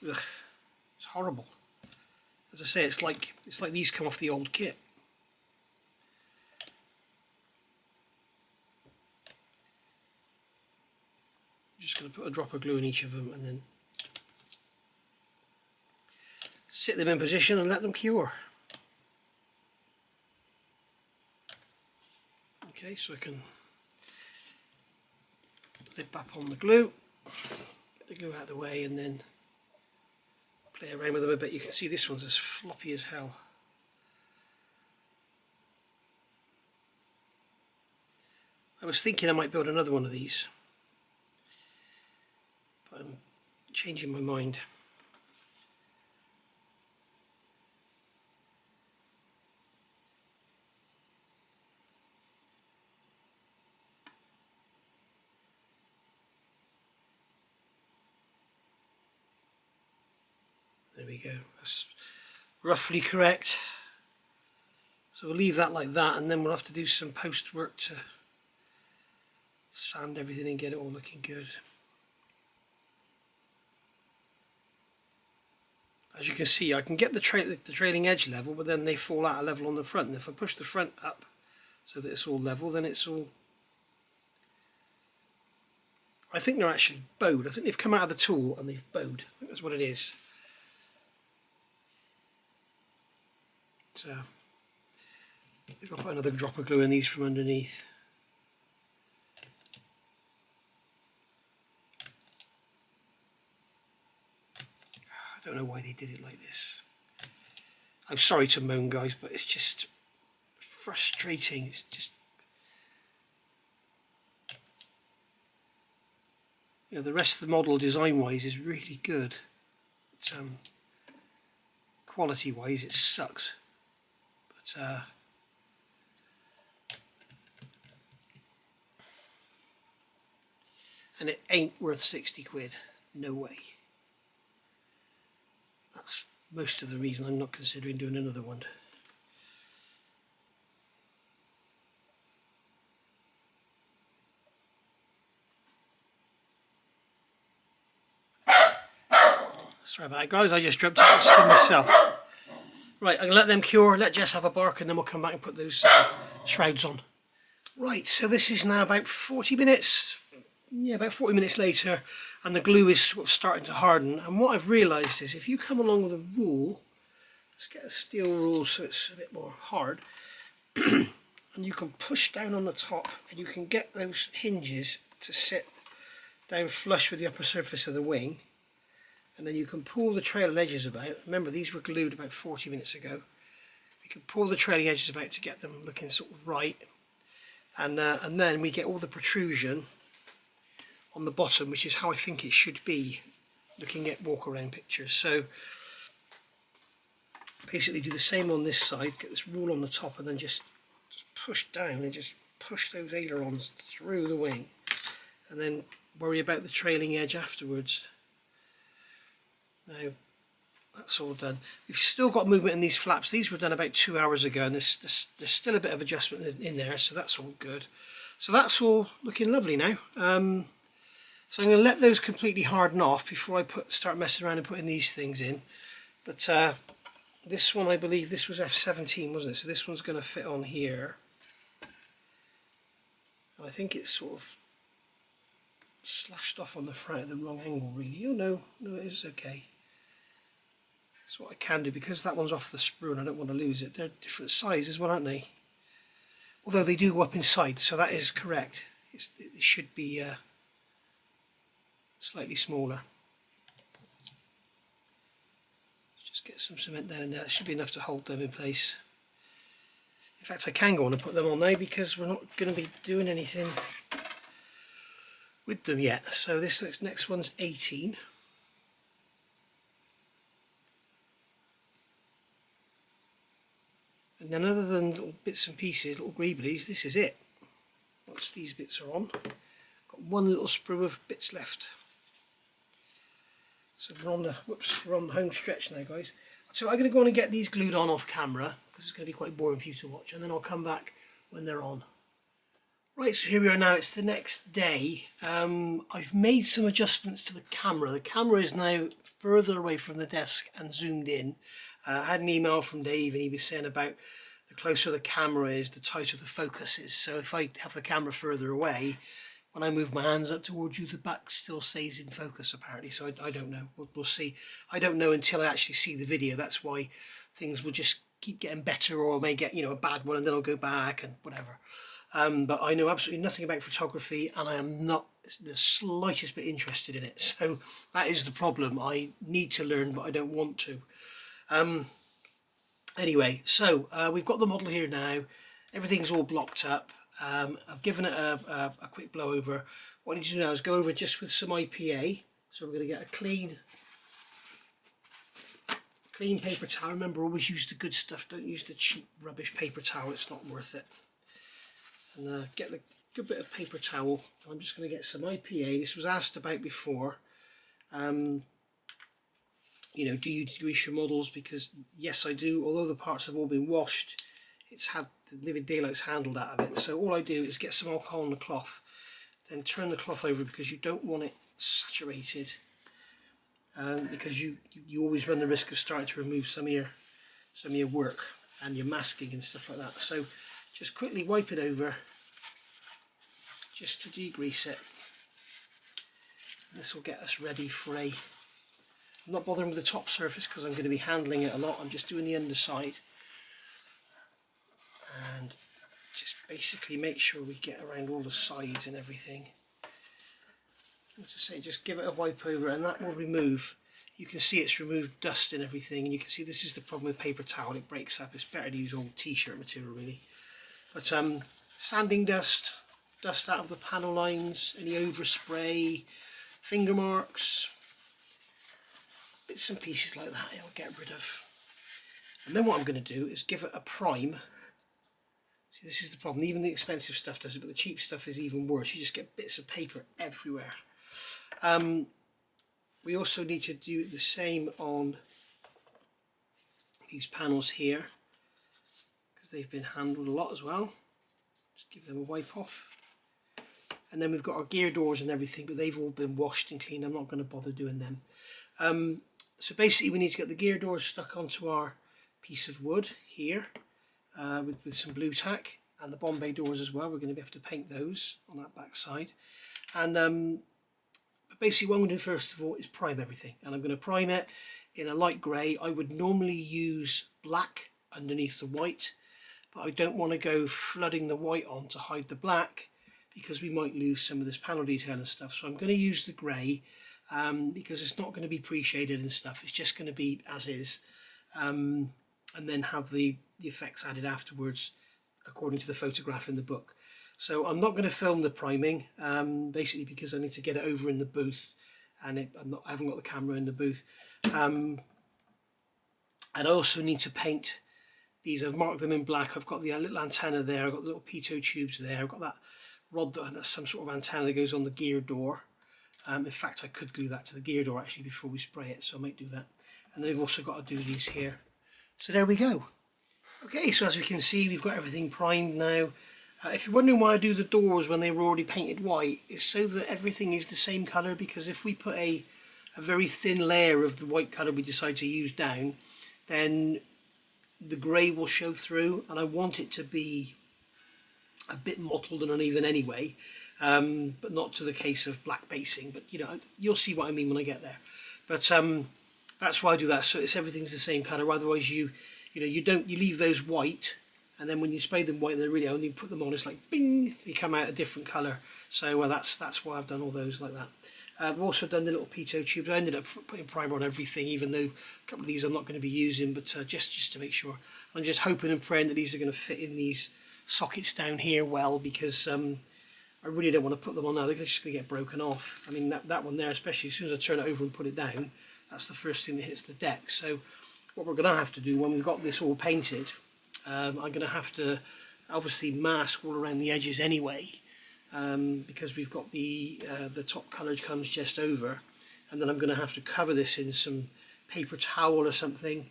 it's horrible. As I say, it's like these come off the old kit. Just going to put a drop of glue in each of them and then sit them in position and let them cure. Okay, so I can lid back on the glue, get the glue out of the way, and then play around with them a bit. You can see this one's as floppy as hell. I was thinking I might build another one of these, but I'm changing my mind. There we go, that's roughly correct. So we'll leave that like that, and then we'll have to do some post work to sand everything and get it all looking good. As you can see, I can get the trailing edge level, but then they fall out of level on the front. And if I push the front up so that it's all level, then it's all... I think they're actually bowed. I think they've come out of the tool and they've bowed. I think that's what it is. So I think I'll put another drop of glue in these from underneath. I don't know why they did it like this. I'm sorry to moan, guys, but it's just frustrating. It's just, you know, the rest of the model design-wise is really good. It's, quality-wise, it sucks. But and it ain't worth 60 quid. No way. That's most of the reason I'm not considering doing another one. Sorry about that, guys, I just dreamt of skin myself. Right, I'm going to let them cure, let Jess have a bark, and then we'll come back and put those shrouds on. Right, so this is now about 40 minutes. Yeah, about 40 minutes later, and the glue is sort of starting to harden. And what I've realised is if you come along with a rule, let's get a steel rule so it's a bit more hard, and you can push down on the top, and you can get those hinges to sit down flush with the upper surface of the wing, and then you can pull the trailing edges about. Remember, these were glued about 40 minutes ago. We can pull the trailing edges about to get them looking sort of right, and then we get all the protrusion on the bottom, which is how I think it should be looking at walk around pictures. So basically do the same on this side, get this rule on the top, and then just push down and just push those ailerons through the wing and then worry about the trailing edge afterwards. Now that's all done. We've still got movement in these flaps. These were done about 2 hours ago, and there's still a bit of adjustment in there, so that's all good. So that's all looking lovely now. So I'm going to let those completely harden off before I start messing around and putting these things in. But this one, I believe this was F17, wasn't it? So this one's going to fit on here. And I think it's sort of slashed off on the front at the wrong angle, really. Oh no, it is okay. That's what I can do, because that one's off the sprue and I don't want to lose it. They're different sizes, well, aren't they? Although they do go up inside, so that is correct. It should be slightly smaller. Let's just get some cement down in there. That should be enough to hold them in place. In fact, I can go on and put them on now, because we're not going to be doing anything with them yet. So this next one's 18. And then, other than little bits and pieces, little greeblies, this is it. Once these bits are on, got one little sprue of bits left. So we're on the home stretch now, guys. So I'm going to go on and get these glued on off camera, because it's going to be quite boring for you to watch, and then I'll come back when they're on. Right, so here we are now. It's the next day. I've made some adjustments to the camera. The camera is now further away from the desk and zoomed in. I had an email from Dave, and he was saying about the closer the camera is, the tighter the focus is. So if I have the camera further away, when I move my hands up towards you, the back still stays in focus, apparently. So I don't know. We'll see. I don't know until I actually see the video. That's why things will just keep getting better, or I may get, a bad one and then I'll go back and whatever. But I know absolutely nothing about photography, and I am not the slightest bit interested in it. So that is the problem. I need to learn, but I don't want to. Anyway, so we've got the model here now. Everything's all blocked up. I've given it a quick blow over. What I need to do now is go over just with some IPA. So we're going to get a clean paper towel. Remember, always use the good stuff. Don't use the cheap rubbish paper towel. It's not worth it. And get the good bit of paper towel. I'm just going to get some IPA. This was asked about before. Do you degrease your models? Because yes, I do. Although the parts have all been washed, it's had the living daylights handled out of it. So all I do is get some alcohol on the cloth, then turn the cloth over, because you don't want it saturated, because you always run the risk of starting to remove some of your work and your masking and stuff like that. So just quickly wipe it over, just to degrease it. This will get us ready for I'm not bothering with the top surface, because I'm going to be handling it a lot. I'm just doing the underside, and just basically make sure we get around all the sides and everything. As I say, just give it a wipe over, and that will remove. You can see it's removed dust and everything, and you can see this is the problem with paper towel. It breaks up. It's better to use old t-shirt material, really. But sanding dust out of the panel lines, any overspray, finger marks, bits and pieces like that, it'll get rid of. And then what I'm going to do is give it a prime. See, this is the problem. Even the expensive stuff does it, but the cheap stuff is even worse. You just get bits of paper everywhere. We also need to do the same on these panels here, because they've been handled a lot as well. Just give them a wipe off. And then we've got our gear doors and everything, but they've all been washed and cleaned. I'm not going to bother doing them. So basically we need to get the gear doors stuck onto our piece of wood here, with some blue tack, and the Bombay doors as well. We're going to have to paint those on that back side. And but basically what I'm going to do first of all is prime everything, and I'm going to prime it in a light grey. I would normally use black underneath the white, but I don't want to go flooding the white on to hide the black, because we might lose some of this panel detail and stuff. So I'm going to use the grey, because it's not going to be pre-shaded and stuff. It's just going to be as is, and then have the effects added afterwards according to the photograph in the book. So I'm not going to film the priming, basically because I need to get it over in the booth, and I haven't got the camera in the booth. And I also need to paint these, I've marked them in black. I've got the little antenna there, I've got the little pitot tubes there, I've got that rod that's some sort of antenna that goes on the gear door. In fact, I could glue that to the gear door actually before we spray it, so I might do that. And then we've also got to do these here. So there we go. Okay, so as we can see, we've got everything primed now. If you're wondering why I do the doors when they were already painted white, it's so that everything is the same colour, because if we put a very thin layer of the white colour we decide to use down, then the grey will show through, and I want it to be a bit mottled and uneven anyway, but not to the case of black basing. But you know, you'll see what I mean when I get there. But that's why I do that, so it's everything's the same colour. Otherwise, you leave those white, and then when you spray them white, they're really only put them on, it's like bing, they come out a different colour. So that's why I've done all those like that. I've also done the little pitot tubes. I ended up putting primer on everything, even though a couple of these I'm not going to be using, but just to make sure. I'm just hoping and praying that these are going to fit in these sockets down here well, because I really don't want to put them on now. They're just going to get broken off. I mean, that one there, especially as soon as I turn it over and put it down, that's the first thing that hits the deck. So what we're going to have to do when we've got this all painted, I'm going to have to obviously mask all around the edges anyway, because we've got the top colour comes just over, and then I'm going to have to cover this in some paper towel or something,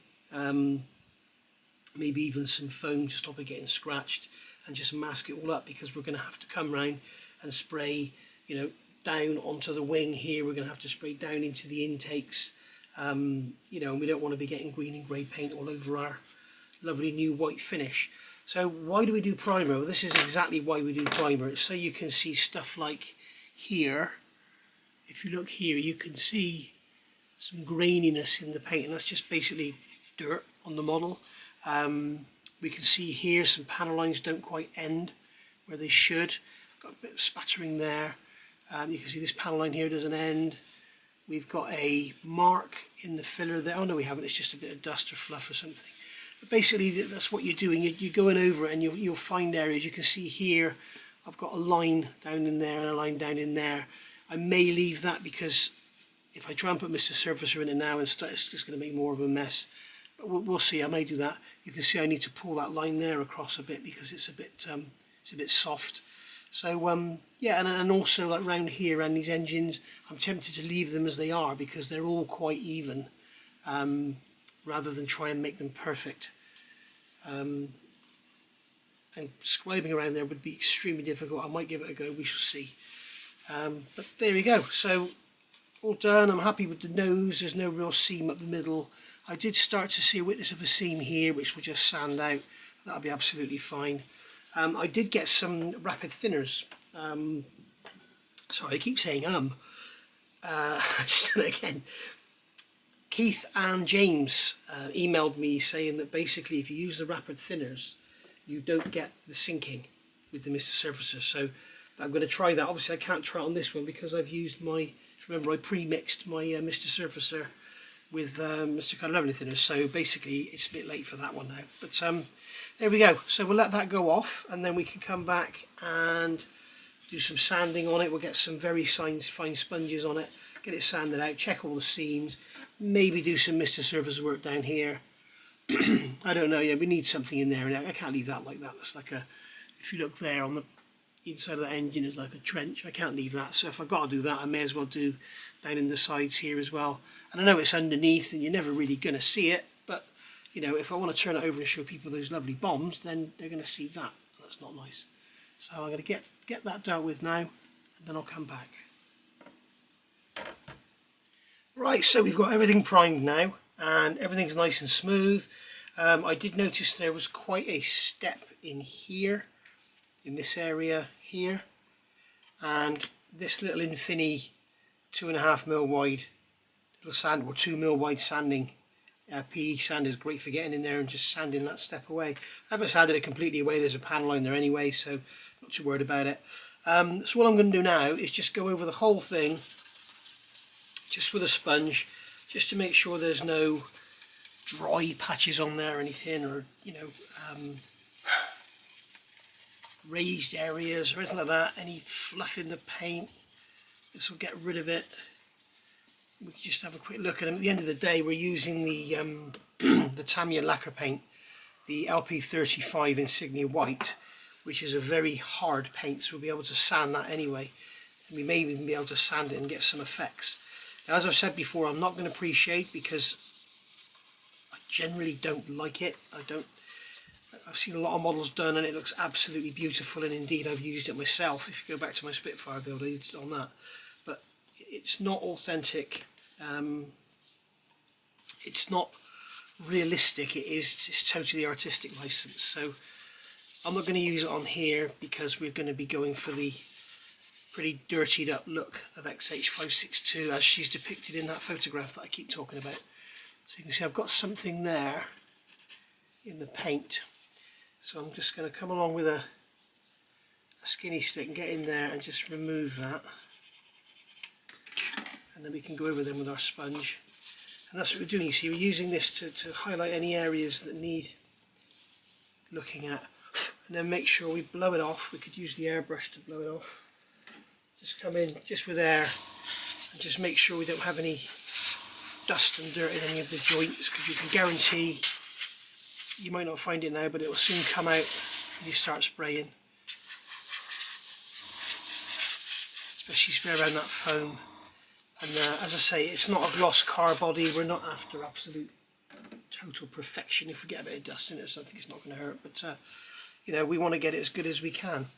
maybe even some foam to stop it getting scratched, and just mask it all up, because we're going to have to come round and spray, you know, down onto the wing here. We're going to have to spray down into the intakes, you know, and we don't want to be getting green and grey paint all over our lovely new white finish. So why do we do primer? Well, this is exactly why we do primer. It's so you can see stuff like here. If you look here, you can see some graininess in the paint, and that's just basically dirt on the model. We can see here some panel lines don't quite end where they should. Got a bit of spattering there. You can see this panel line here doesn't end. We've got a mark in the filler there. Oh no, we haven't. It's just a bit of dust or fluff or something. But basically, that's what you're doing. You're going over it, and you'll find areas. You can see here, I've got a line down in there and a line down in there. I may leave that, because if I try and put Mr. Surfacer in it now and start, it's just going to make more of a mess. But we'll see. I may do that. You can see I need to pull that line there across a bit, because it's a bit soft. So yeah, and also like round here and these engines, I'm tempted to leave them as they are, because they're all quite even, rather than try and make them perfect. And scribing around there would be extremely difficult. I might give it a go, we shall see. But there we go, so all done. I'm happy with the nose. There's no real seam up the middle. I did start to see a witness of a seam here, which will just sand out. That'll be absolutely fine. I did get some rapid thinners. Sorry, I keep saying just again. Keith and James emailed me saying that basically if you use the rapid thinners, you don't get the sinking with the Mr. Surfacer. So I'm going to try that. Obviously I can't try it on this one, because I've used my, remember I pre-mixed my Mr. Surfacer with Mr. Colour Leveling Thinners. So basically it's a bit late for that one now. But there we go. So we'll let that go off, and then we can come back and do some sanding on it. We'll get some very fine sponges on it, get it sanded out, check all the seams, maybe do some Mr. Surfacer work down here. I don't know, yeah, we need something in there, and I can't leave that like that. That's like a, if you look there on the inside of that engine is like a trench. I can't leave that, so if I've got to do that, I may as well do down in the sides here as well. And I know it's underneath and you're never really going to see it, but you know, if I want to turn it over and show people those lovely bombs, then they're going to see that. That's not nice. So I'm going to get that dealt with now, and then I'll come back. Right, so we've got everything primed now, and everything's nice and smooth. I did notice there was quite a step in here, in this area here, and this little Infini 2.5mm wide little sand, or 2mm wide sanding PE sand is great for getting in there and just sanding that step away. I haven't sanded it completely away. There's a panel line there anyway, so not too worried about it. So what I'm going to do now is just go over the whole thing just with a sponge, just to make sure there's no dry patches on there or anything, or you know, raised areas or anything like that, any fluff in the paint. This will get rid of it. We can just have a quick look at them. At the end of the day, we're using the the Tamiya lacquer paint, the LP35 Insignia White, which is a very hard paint, so we'll be able to sand that anyway, and we may even be able to sand it and get some effects. Now, as I've said before, I'm not going to pre-shade because I generally don't like it. I've seen a lot of models done and it looks absolutely beautiful, and indeed I've used it myself. If you go back to my Spitfire build, I used it on that, but it's not authentic. It's not realistic. It's totally artistic license, so I'm not going to use it on here because we're going to be going for the pretty dirtied up look of XH562 as she's depicted in that photograph that I keep talking about. So you can see I've got something there in the paint, so I'm just going to come along with a skinny stick and get in there and just remove that, and then we can go over them with our sponge. And that's what we're doing. You see, we're using this to highlight any areas that need looking at, and then make sure we blow it off. We could use the airbrush to blow it off. Just come in just with air and just make sure we don't have any dust and dirt in any of the joints, because you can guarantee, you might not find it now, but it will soon come out when you start spraying, especially spray around that foam. And as I say, it's not a gloss car body. We're not after absolute total perfection. If we get a bit of dust in it or something, it's not going to hurt, but you know, we want to get it as good as we can.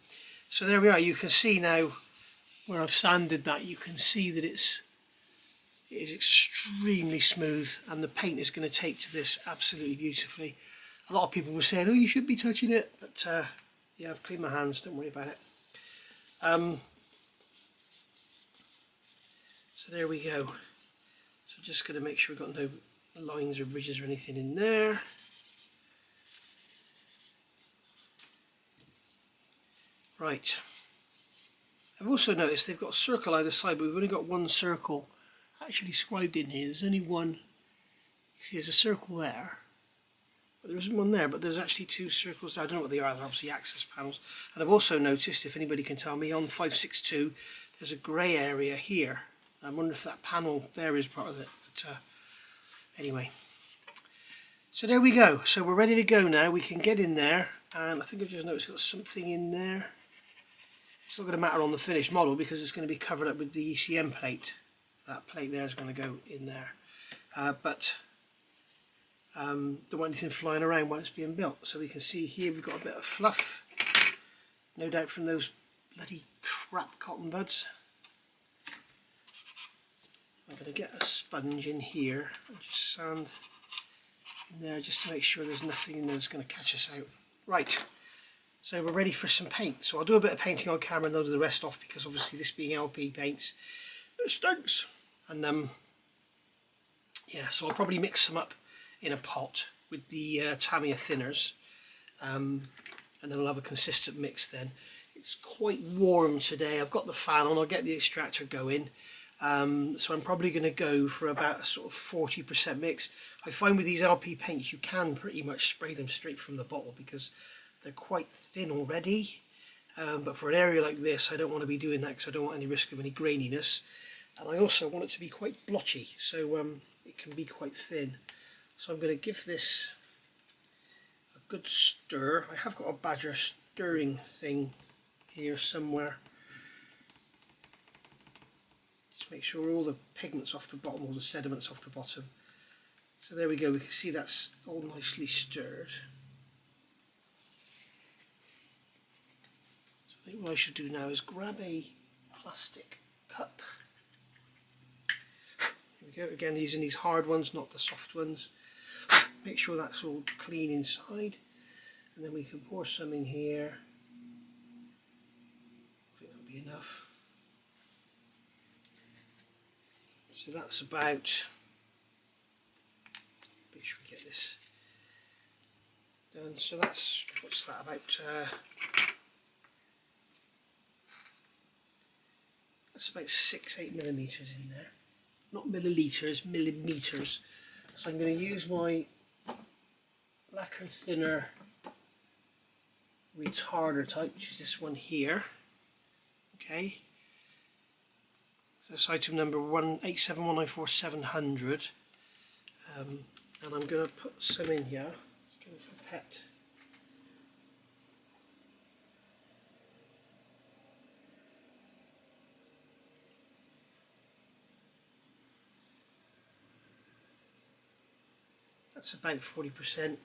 So there we are. You can see now where I've sanded that, you can see that it is extremely smooth, and the paint is going to take to this absolutely beautifully. A lot of people were saying, oh, you should be touching it, but yeah, I've cleaned my hands, don't worry about it. So there we go. So just going to make sure we've got no lines or ridges or anything in there. Right. I've also noticed they've got a circle either side, but we've only got one circle actually scribed in here. There's only one. You see, there's a circle there, but there isn't one there, but there's actually two circles there. I don't know what they are. They're obviously access panels. And I've also noticed, if anybody can tell me, on 562 there's a grey area here. I wonder if that panel there is part of it, but anyway. So there we go. So we're ready to go now. We can get in there, and I think I've just noticed I've got something in there. It's not going to matter on the finished model because it's going to be covered up with the ECM plate. That plate there is going to go in there, but don't want anything flying around while it's being built. So we can see here we've got a bit of fluff, no doubt from those bloody crap cotton buds. I'm going to get a sponge in here and just sand in there just to make sure there's nothing in there that's going to catch us out. Right, so we're ready for some paint. So I'll do a bit of painting on camera and I'll do the rest off, because obviously this being LP paints, it stinks. And yeah, so I'll probably mix them up in a pot with the Tamiya thinners, and then I'll have a consistent mix then. It's quite warm today. I've got the fan on, I'll get the extractor going. So I'm probably going to go for about a sort of 40% mix. I find with these LP paints you can pretty much spray them straight from the bottle because they're quite thin already, but for an area like this I don't want to be doing that because I don't want any risk of any graininess, and I also want it to be quite blotchy, so it can be quite thin. So I'm going to give this a good stir. I have got a Badger stirring thing here somewhere. Make sure all the pigment's off the bottom, all the sediments off the bottom. So there we go, we can see that's all nicely stirred. So I think what I should do now is grab a plastic cup. Here we go, again using these hard ones, not the soft ones. Make sure that's all clean inside, and then we can pour some in here. I think that'll be enough. So that's about, make sure we get this done. So that's, what's that, about, that's about 6-8 millimeters in there. Not milliliters, millimeters. So I'm going to use my lacquer thinner retarder type, which is this one here. Okay. So that's item number 187194700, and I'm going to put some in here. Let's go for pipette. That's about 40%. And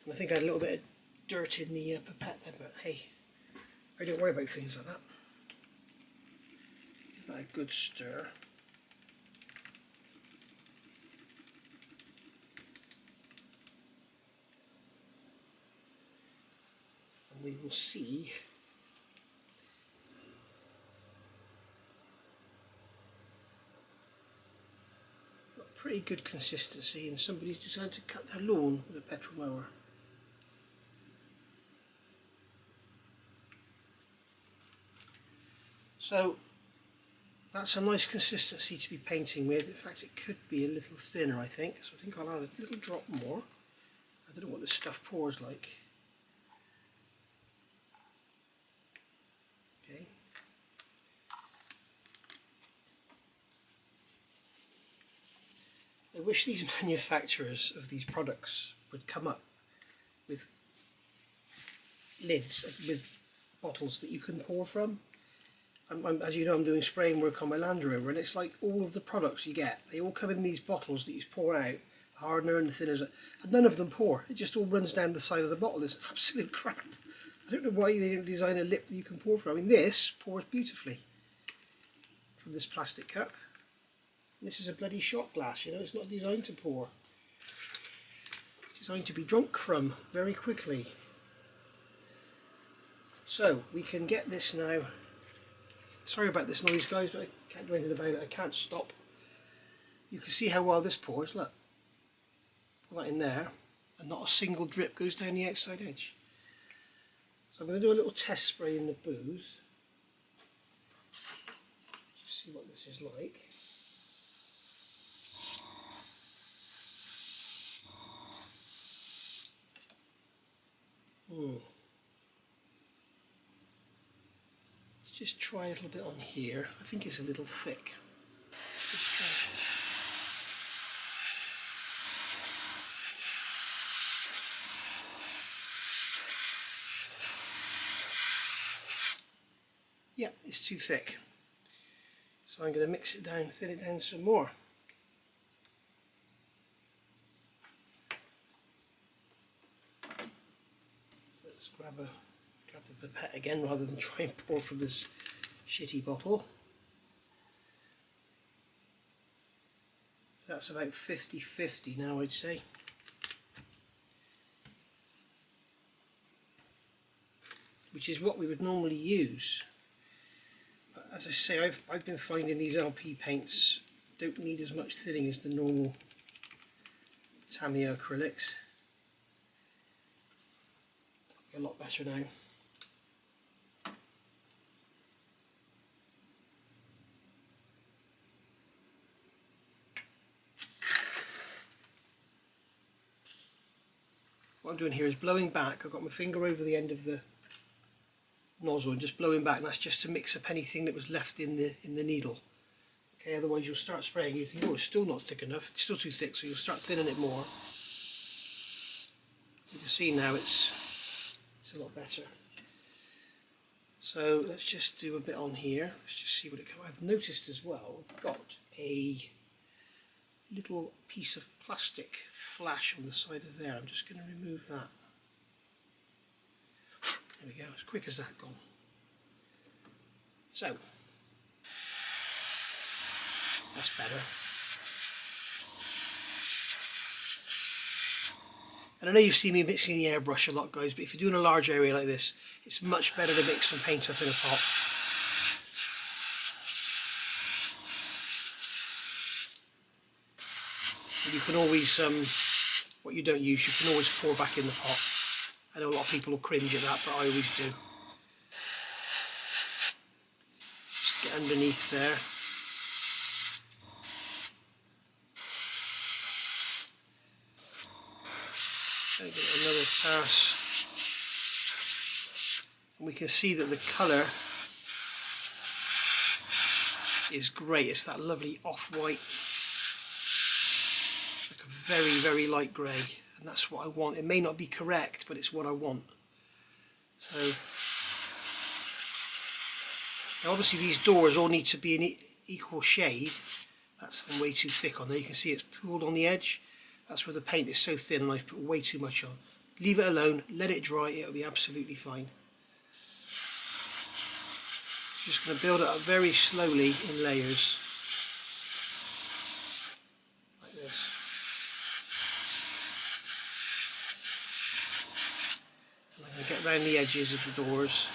I think I had a little bit of dirt in the pipette there, but hey, I don't worry about things like that. Give that a good stir. And we will see got pretty good consistency, and somebody's decided to cut their lawn with a petrol mower. So that's a nice consistency to be painting with. In fact, it could be a little thinner, I think. So I think I'll add a little drop more. I don't know what this stuff pours like. Okay. I wish these manufacturers of these products would come up with lids, with bottles that you can pour from. As you know, I'm doing spraying work on my Land Rover, and it's like all of the products you get, they all come in these bottles that you pour out, the hardener and the thinners, and none of them pour. It just all runs down the side of the bottle. It's absolute crap. I don't know why they didn't design a lip that you can pour from. I mean, this pours beautifully from this plastic cup. And this is a bloody shot glass, you know, it's not designed to pour. It's designed to be drunk from very quickly. So, we can get this now. Sorry about this noise, guys, but I can't do anything about it. I can't stop. You can see how well this pours. Look, put that in there, and not a single drip goes down the outside edge. So I'm going to do a little test spray in the booth. Just see what this is like. Just try a little bit on here. I think it's a little thick. Yeah, it's too thick. So I'm going to mix it down, thin it down some more. Let's grab the pipette again rather than try and pour from this shitty bottle. So that's about 50-50 now, I'd say. Which is what we would normally use. But as I say, I've been finding these LP paints don't need as much thinning as the normal Tamiya acrylics. A lot better now. What I'm doing here is blowing back. I've got my finger over the end of the nozzle and just blowing back, and that's just to mix up anything that was left in the needle. Okay, otherwise you'll start spraying, you think, oh, it's still not thick enough, it's still too thick, so you'll start thinning it more. You can see now it's a lot better. So let's just do a bit on here. Let's just see what it comes. I've noticed as well, I've got a little piece of plastic flash on the side of there. I'm just going to remove that. There we go, as quick as that gone. So, that's better. And I know you've seen me mixing the airbrush a lot, guys, but if you're doing a large area like this, it's much better to mix some paint up in a pot. And you can always, what you don't use, you can always pour back in the pot. I know a lot of people will cringe at that, but I always do. Just get underneath there. And give it another pass. And we can see that the colour is great. It's that lovely off-white, like a very, very light grey. and that's what I want. It may not be correct, but it's what I want. So now obviously these doors all need to be an equal shade. That's way too thick on there. You can see it's pooled on the edge. That's where the paint is so thin and I've put way too much on. Leave it alone, let it dry, it'll be absolutely fine. Just going to build it up very slowly in layers. Like this. And I'm going to get round the edges of the doors.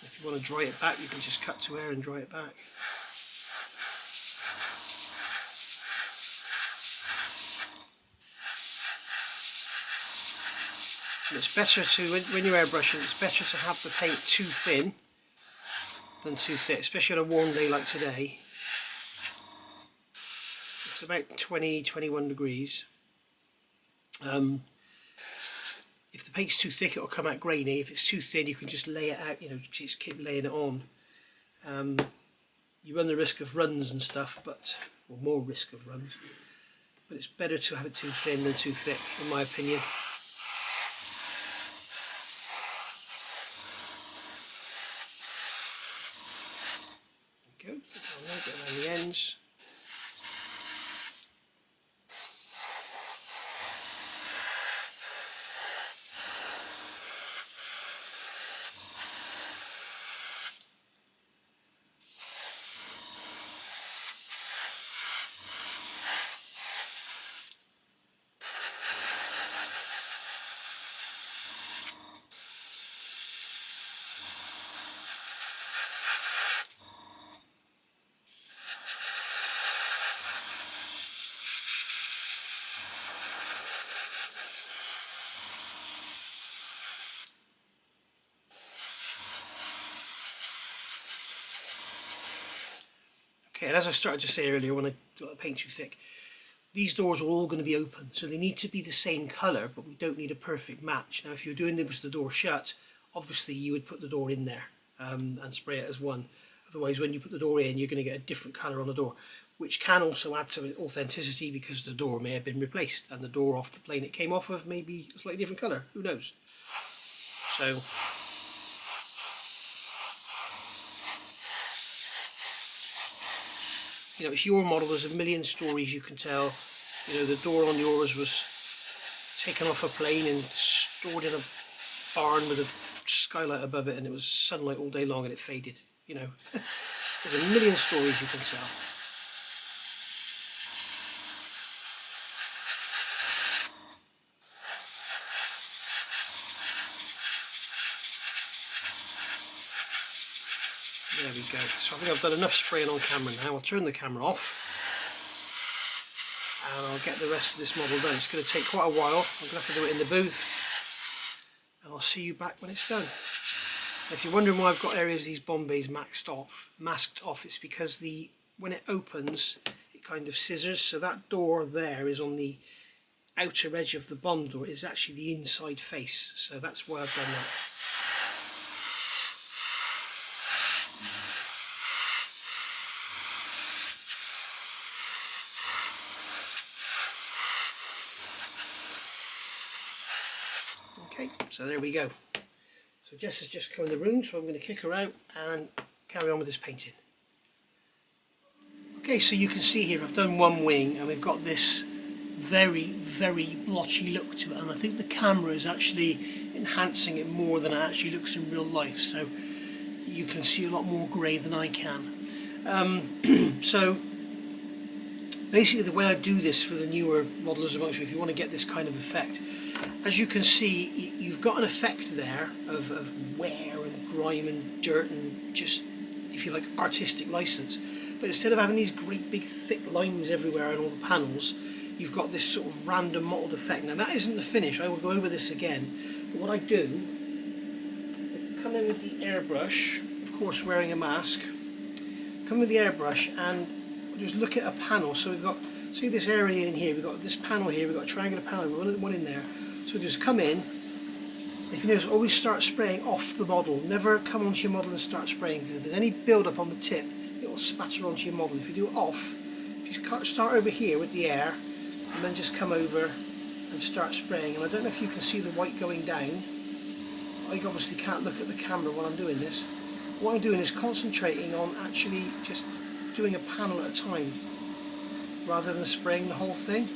If you want to dry it back, you can just cut to air and dry it back. And it's better to, when you're airbrushing, it's better to have the paint too thin than too thick, especially on a warm day like today. It's about 20-21 degrees. If the paint's too thick, it'll come out grainy. If it's too thin, you can just lay it out, you know, just keep laying it on. You run the risk of runs and stuff, but, or more risk of runs, but it's better to have it too thin than too thick, in my opinion. There we go, get around the ends. Okay, and as I started to say earlier when I got the paint too thick, these doors are all going to be open, so they need to be the same colour, but we don't need a perfect match. Now if you're doing this with the door shut, obviously you would put the door in there and spray it as one. Otherwise when you put the door in, you're going to get a different colour on the door, which can also add to authenticity because the door may have been replaced and the door off the plane it came off of may be a slightly different colour, who knows. So you know, it's your model, there's a million stories you can tell. You know, the door on yours was taken off a plane and stored in a barn with a skylight above it and it was sunlight all day long and it faded, you know. There's a million stories you can tell. There we go. So I think I've done enough spraying on camera now. I'll turn the camera off and I'll get the rest of this model done. It's going to take quite a while. I'm going to have to do it in the booth and I'll see you back when it's done. If you're wondering why I've got areas of these Bombays masked off, it's because when it opens it kind of scissors, so that door there is on the outer edge of the bomb door, is actually the inside face, so that's why I've done that. Okay, so there we go. So Jess has just come in the room, so I'm going to kick her out and carry on with this painting. Okay, so you can see here I've done one wing and we've got this very, very blotchy look to it, and I think the camera is actually enhancing it more than it actually looks in real life, so you can see a lot more grey than I can. So basically the way I do this for the newer modelers amongst you, if you want to get this kind of effect, as you can see, you've got an effect there of wear and grime and dirt and just, if you like, artistic license. But instead of having these great big thick lines everywhere on all the panels, you've got this sort of random mottled effect. Now that isn't the finish, I will go over this again. But what I do, I come in with the airbrush, of course wearing a mask, come with the airbrush and just look at a panel. So we've got, see this area in here, we've got this panel here, we've got a triangular panel, one in there. So just come in If you notice, always start spraying off the model. Never come onto your model and start spraying, because if there's any build up on the tip, it will spatter onto your model. If you do it off, if you start over here with the air, and then just come over and start spraying. And I don't know if you can see the white going down. I obviously can't look at the camera while I'm doing this. What I'm doing is concentrating on actually just doing a panel at a time, rather than spraying the whole thing.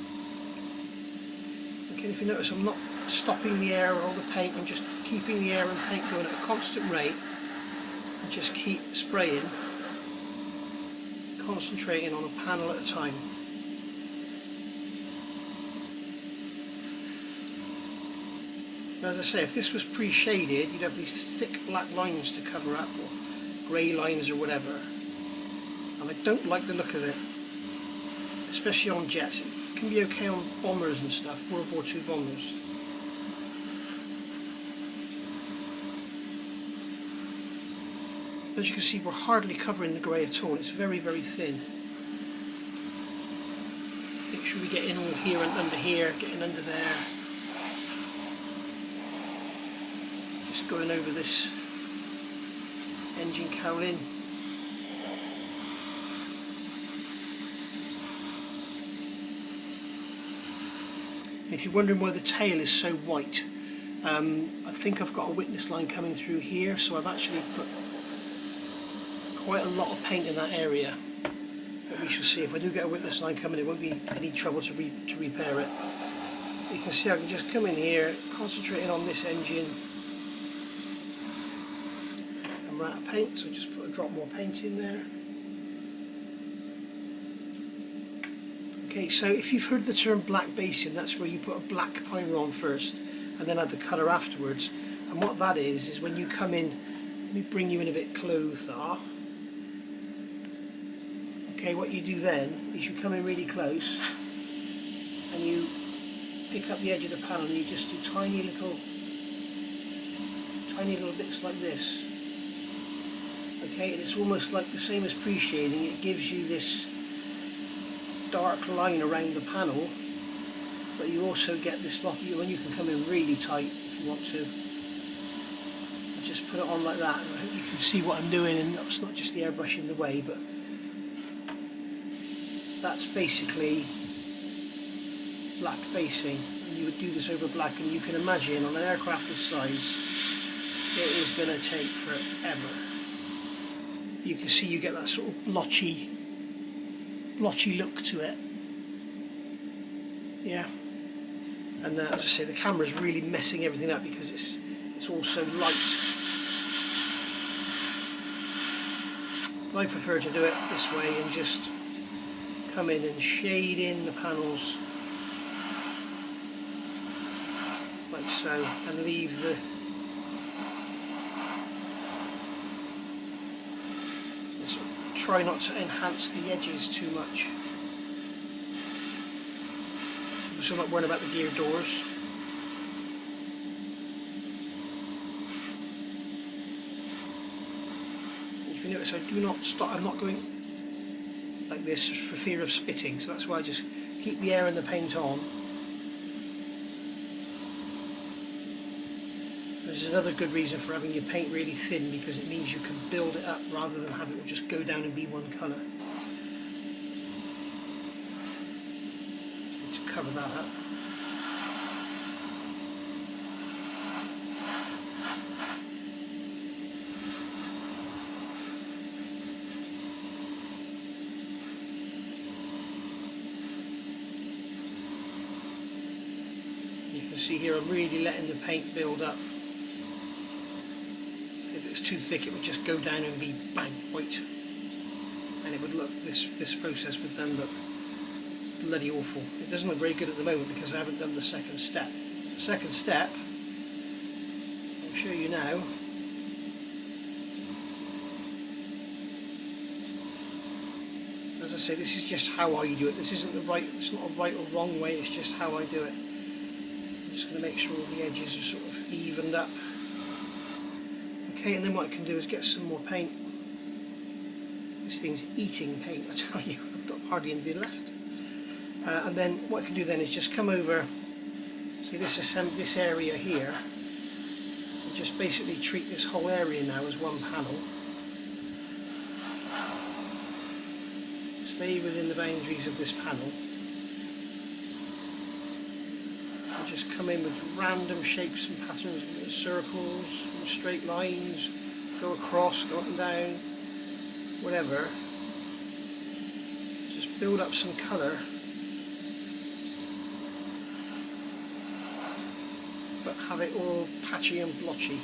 Okay, if you notice, I'm not stopping the air or the paint, I'm just keeping the air and paint going at a constant rate, and just keep spraying, concentrating on a panel at a time. Now, as I say, if this was pre-shaded, you'd have these thick black lines to cover up, or grey lines or whatever, and I don't like the look of it, especially on jets. It can be okay on bombers and stuff, World War II bombers. As you can see, we're hardly covering the grey at all. It's very, very thin. Make sure we get in all here and under here, getting under there. Just going over this engine cowling. If you're wondering why the tail is so white, I think I've got a witness line coming through here, so I've actually put quite a lot of paint in that area. But we shall see. If I do get a witness line coming, it won't be any trouble to repair it. You can see I can just come in here, concentrating on this engine. And we're out of paint, so just put a drop more paint in there. Okay, so if you've heard the term black basing, that's where you put a black primer on first and then add the colour afterwards. And what that is when you come in, let me bring you in a bit closer. Okay, what you do then is you come in really close and you pick up the edge of the panel and you just do tiny little bits like this. Okay, and it's almost like the same as pre-shading. It gives you this dark line around the panel, but you also get this block, and you can come in really tight if you want to. I just put it on like that, and I hope you can see what I'm doing, and it's not just the airbrush in the way, but that's basically black basing, and you would do this over black, and you can imagine on an aircraft this size it is going to take forever. You can see you get that sort of blotchy look to it. Yeah, and as I say, the camera's really messing everything up because it's all so light. But I prefer to do it this way and just come in and shade in the panels like so, and leave the try not to enhance the edges too much. So I'm not worrying about the gear doors. If you notice, I do not stop. I'm not going like this for fear of spitting, so that's why I just keep the air and the paint on. This is another good reason for having your paint really thin, because it means you can build it up rather than have it just go down and be one colour. To cover that up. You can see here I'm really letting the paint build up. If it's too thick, it would just go down and be bang, white, and it would look, this process would then look bloody awful. It doesn't look very good at the moment because I haven't done the second step. The second step, I'll show you now. As I say, this is just how I do it. This isn't the right, it's not a right or wrong way, it's just how I do it. I'm just going to make sure all the edges are sort of evened up. Okay, and then what I can do is get some more paint. This thing's eating paint, I tell you. I've got hardly anything left. And then what I can do then is just come over, see this area here, just basically treat this whole area now as one panel. Stay within the boundaries of this panel. And just come in with random shapes and patterns, circles, straight lines, go across, go up and down, whatever. Just build up some colour, but have it all patchy and blotchy.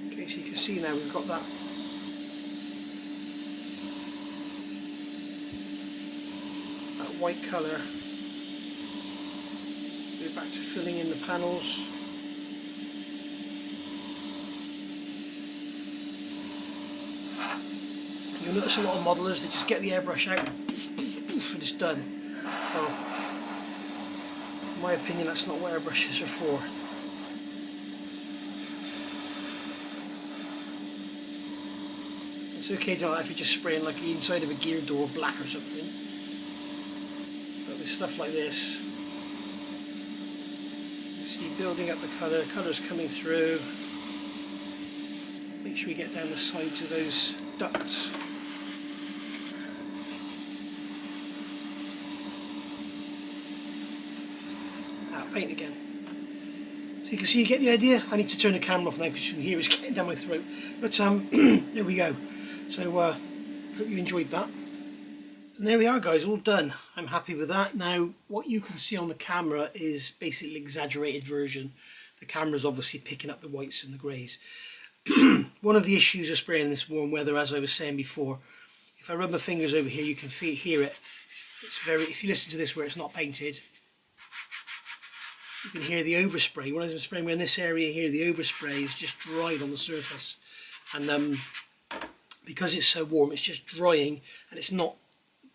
Okay, so you can see now we've got that white colour. Go back to filling in the panels. You'll notice a lot of modelers, they just get the airbrush out and it's done. Well, in my opinion, that's not what airbrushes are for. It's okay to if you're just spraying like the inside of a gear door black or something. But with stuff like this, you see building up the colour, colour's coming through. Make sure you get down the sides of those ducts. Paint again. So you can see, you get the idea. I need to turn the camera off now because you can hear it's getting down my throat. But there we go. So hope you enjoyed that. And there we are, guys, all done. I'm happy with that. Now what you can see on the camera is basically an exaggerated version. The camera's obviously picking up the whites and the greys. One of the issues of spraying this warm weather, as I was saying before, if I rub my fingers over here, you can hear it. It's very, if you listen to this where it's not painted, you can hear the overspray. When I'm spraying in this area here, the overspray is just dried on the surface, and because it's so warm, it's just drying and it's not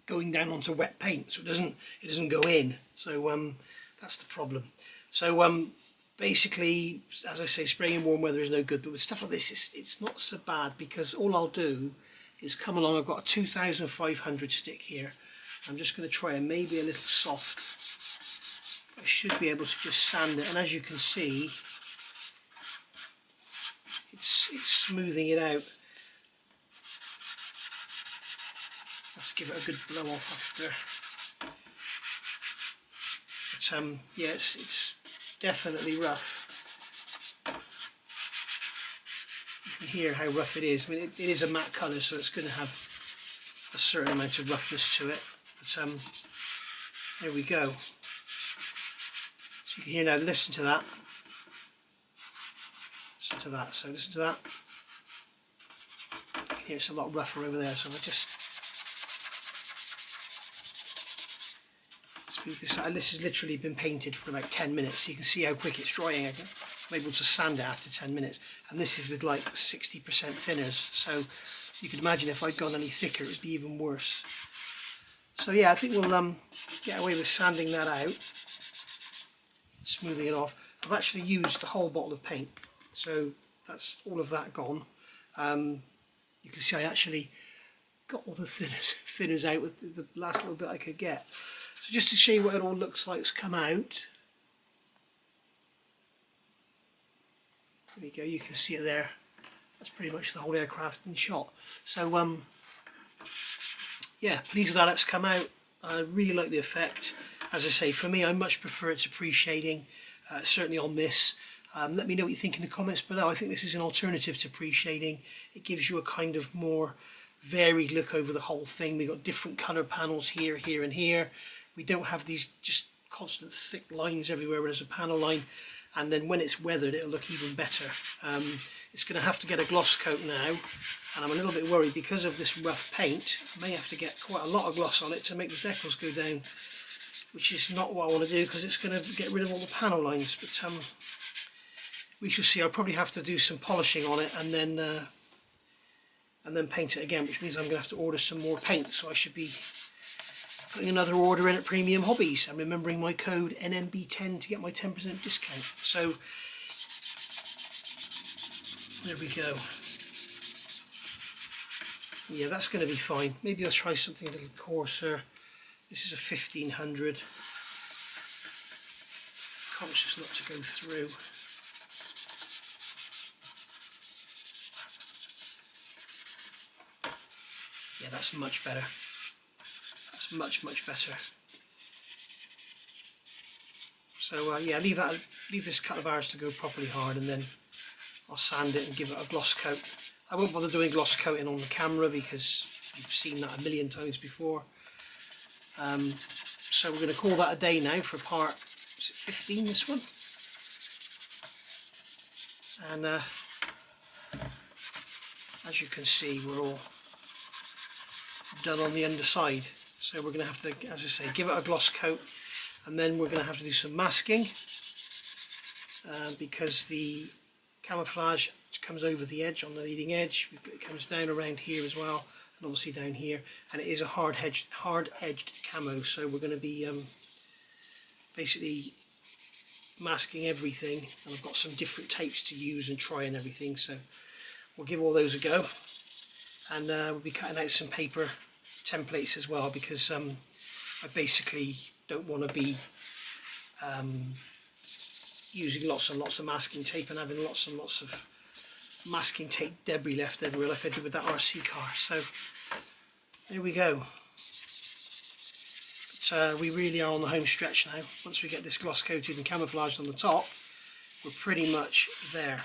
going down onto wet paint, so it doesn't go in. So that's the problem. So basically, as I say, spraying in warm weather is no good, but with stuff like this, it's not so bad, because all I'll do is come along. I've got a 2500 stick here. I'm just going to try and maybe a little soft. I should be able to just sand it, and as you can see, it's smoothing it out. Have to give it a good blow off after. But yeah, it's definitely rough. You can hear how rough it is. I mean, it is a matte colour, so it's going to have a certain amount of roughness to it. But there we go. So you can hear now, listen to that. Listen to that. So listen to that. You can hear it's a lot rougher over there, so I just smooth this out. This has literally been painted for about 10 minutes. So you can see how quick it's drying. I'm able to sand it after 10 minutes. And this is with like 60% thinners. So you can imagine if I'd gone any thicker, it would be even worse. So yeah, I think we'll get away with sanding that out. Smoothing it off. I've actually used the whole bottle of paint, so that's all of that gone. You can see I actually got all the thinners out with the last little bit I could get. So just to show you what it all looks like it's come out. There we go, you can see it there. That's pretty much the whole aircraft in shot. So yeah, pleased with how that's come out. I really like the effect. As I say, for me, I much prefer it to pre-shading, certainly on this. Let me know what you think in the comments below. I think this is an alternative to pre-shading. It gives you a kind of more varied look over the whole thing. We've got different colour panels here, here and here. We don't have these just constant thick lines everywhere where there's a panel line. And then when it's weathered, it'll look even better. It's going to have to get a gloss coat now. And I'm a little bit worried because of this rough paint. I may have to get quite a lot of gloss on it to make the decals go down, which is not what I want to do because it's going to get rid of all the panel lines. But we shall see. I'll probably have to do some polishing on it and then paint it again, which means I'm going to have to order some more paint. So I should be putting another order in at Premium Hobbies. I'm remembering my code NMB10 to get my 10% discount. So there we go. Yeah, that's going to be fine. Maybe I'll try something a little coarser. This is a 1500. Conscious not to go through. Yeah, that's much better. That's much better. So yeah, leave this cut of ours to go properly hard, and then I'll sand it and give it a gloss coat. I won't bother doing gloss coating on the camera because you've seen that a million times before. So we're going to call that a day now for part, is it 15, this one? And as you can see, we're all done on the underside. So we're going to have to, as I say, give it a gloss coat, and then we're going to have to do some masking because the camouflage comes over the edge on the leading edge. It comes down around here as well, and obviously down here, and it is a hard-edged camo, so we're going to be basically masking everything, and I've got some different tapes to use and try and everything, so we'll give all those a go. And we'll be cutting out some paper templates as well, because I basically don't want to be using lots and lots of masking tape and having lots and lots of masking tape debris left everywhere like I did with that RC car. So there we go. But, we really are on the home stretch now. Once we get this gloss coated and camouflaged on the top, we're pretty much there.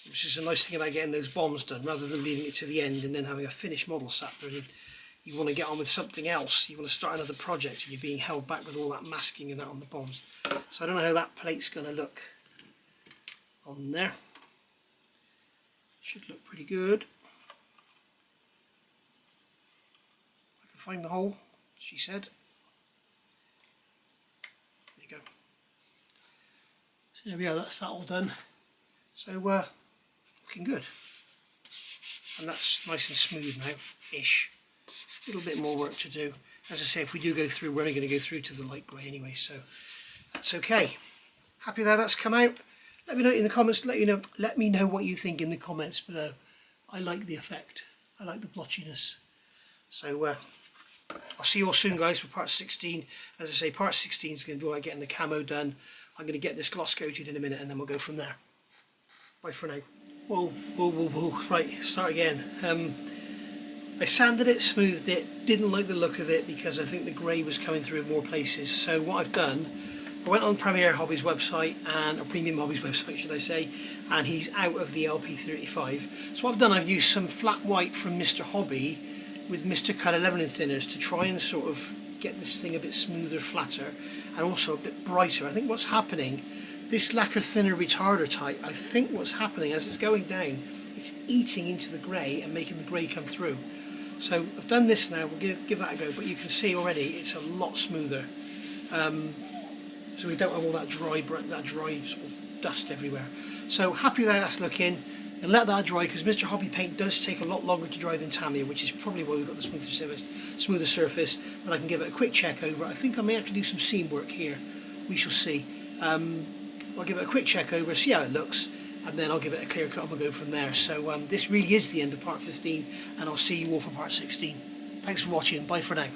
Which is a nice thing about getting those bombs done, rather than leaving it to the end and then having a finished model sat there. You want to get on with something else, you want to start another project, and you're being held back with all that masking and that on the bombs. So I don't know how that plate's going to look on there. Should look pretty good. I can find the hole, she said. There you go. So there we are, that's that all done. So looking good. And that's nice and smooth now-ish. A little bit more work to do. As I say, if we do go through, we're only going to go through to the light grey anyway, so that's okay. Happy with how that's come out. Let me know in the comments. Let me know what you think in the comments below. I like the effect. I like the blotchiness. So I'll see you all soon, guys, for part 16. As I say, part 16 is going to be about getting the camo done. I'm going to get this gloss coated in a minute, and then we'll go from there. Bye for now. Whoa, whoa, whoa, whoa. Right, start again. I sanded it, smoothed it, didn't like the look of it because I think the grey was coming through in more places. So what I've done, I went on Premier Hobbies website, and or Premium Hobbies website should I say, and he's out of the LP35. So what I've done, I've used some flat white from Mr. Hobby with Mr. Colour leveling thinners to try and sort of get this thing a bit smoother, flatter, and also a bit brighter. I think what's happening, this lacquer thinner retarder type, I think what's happening as it's going down, it's eating into the grey and making the grey come through. So I've done this now, we'll give that a go, but you can see already it's a lot smoother. So we don't have all that dry sort of dust everywhere. So happy with how that's looking, and let that dry, because Mr. Hobby paint does take a lot longer to dry than Tamiya, which is probably why we've got the smoother surface, and I can give it a quick check over. I think I may have to do some seam work here, we shall see. I'll give it a quick check over, see how it looks, and then I'll give it a clear cut and we'll go from there. So this really is the end of part 15, and I'll see you all for part 16. Thanks for watching, bye for now.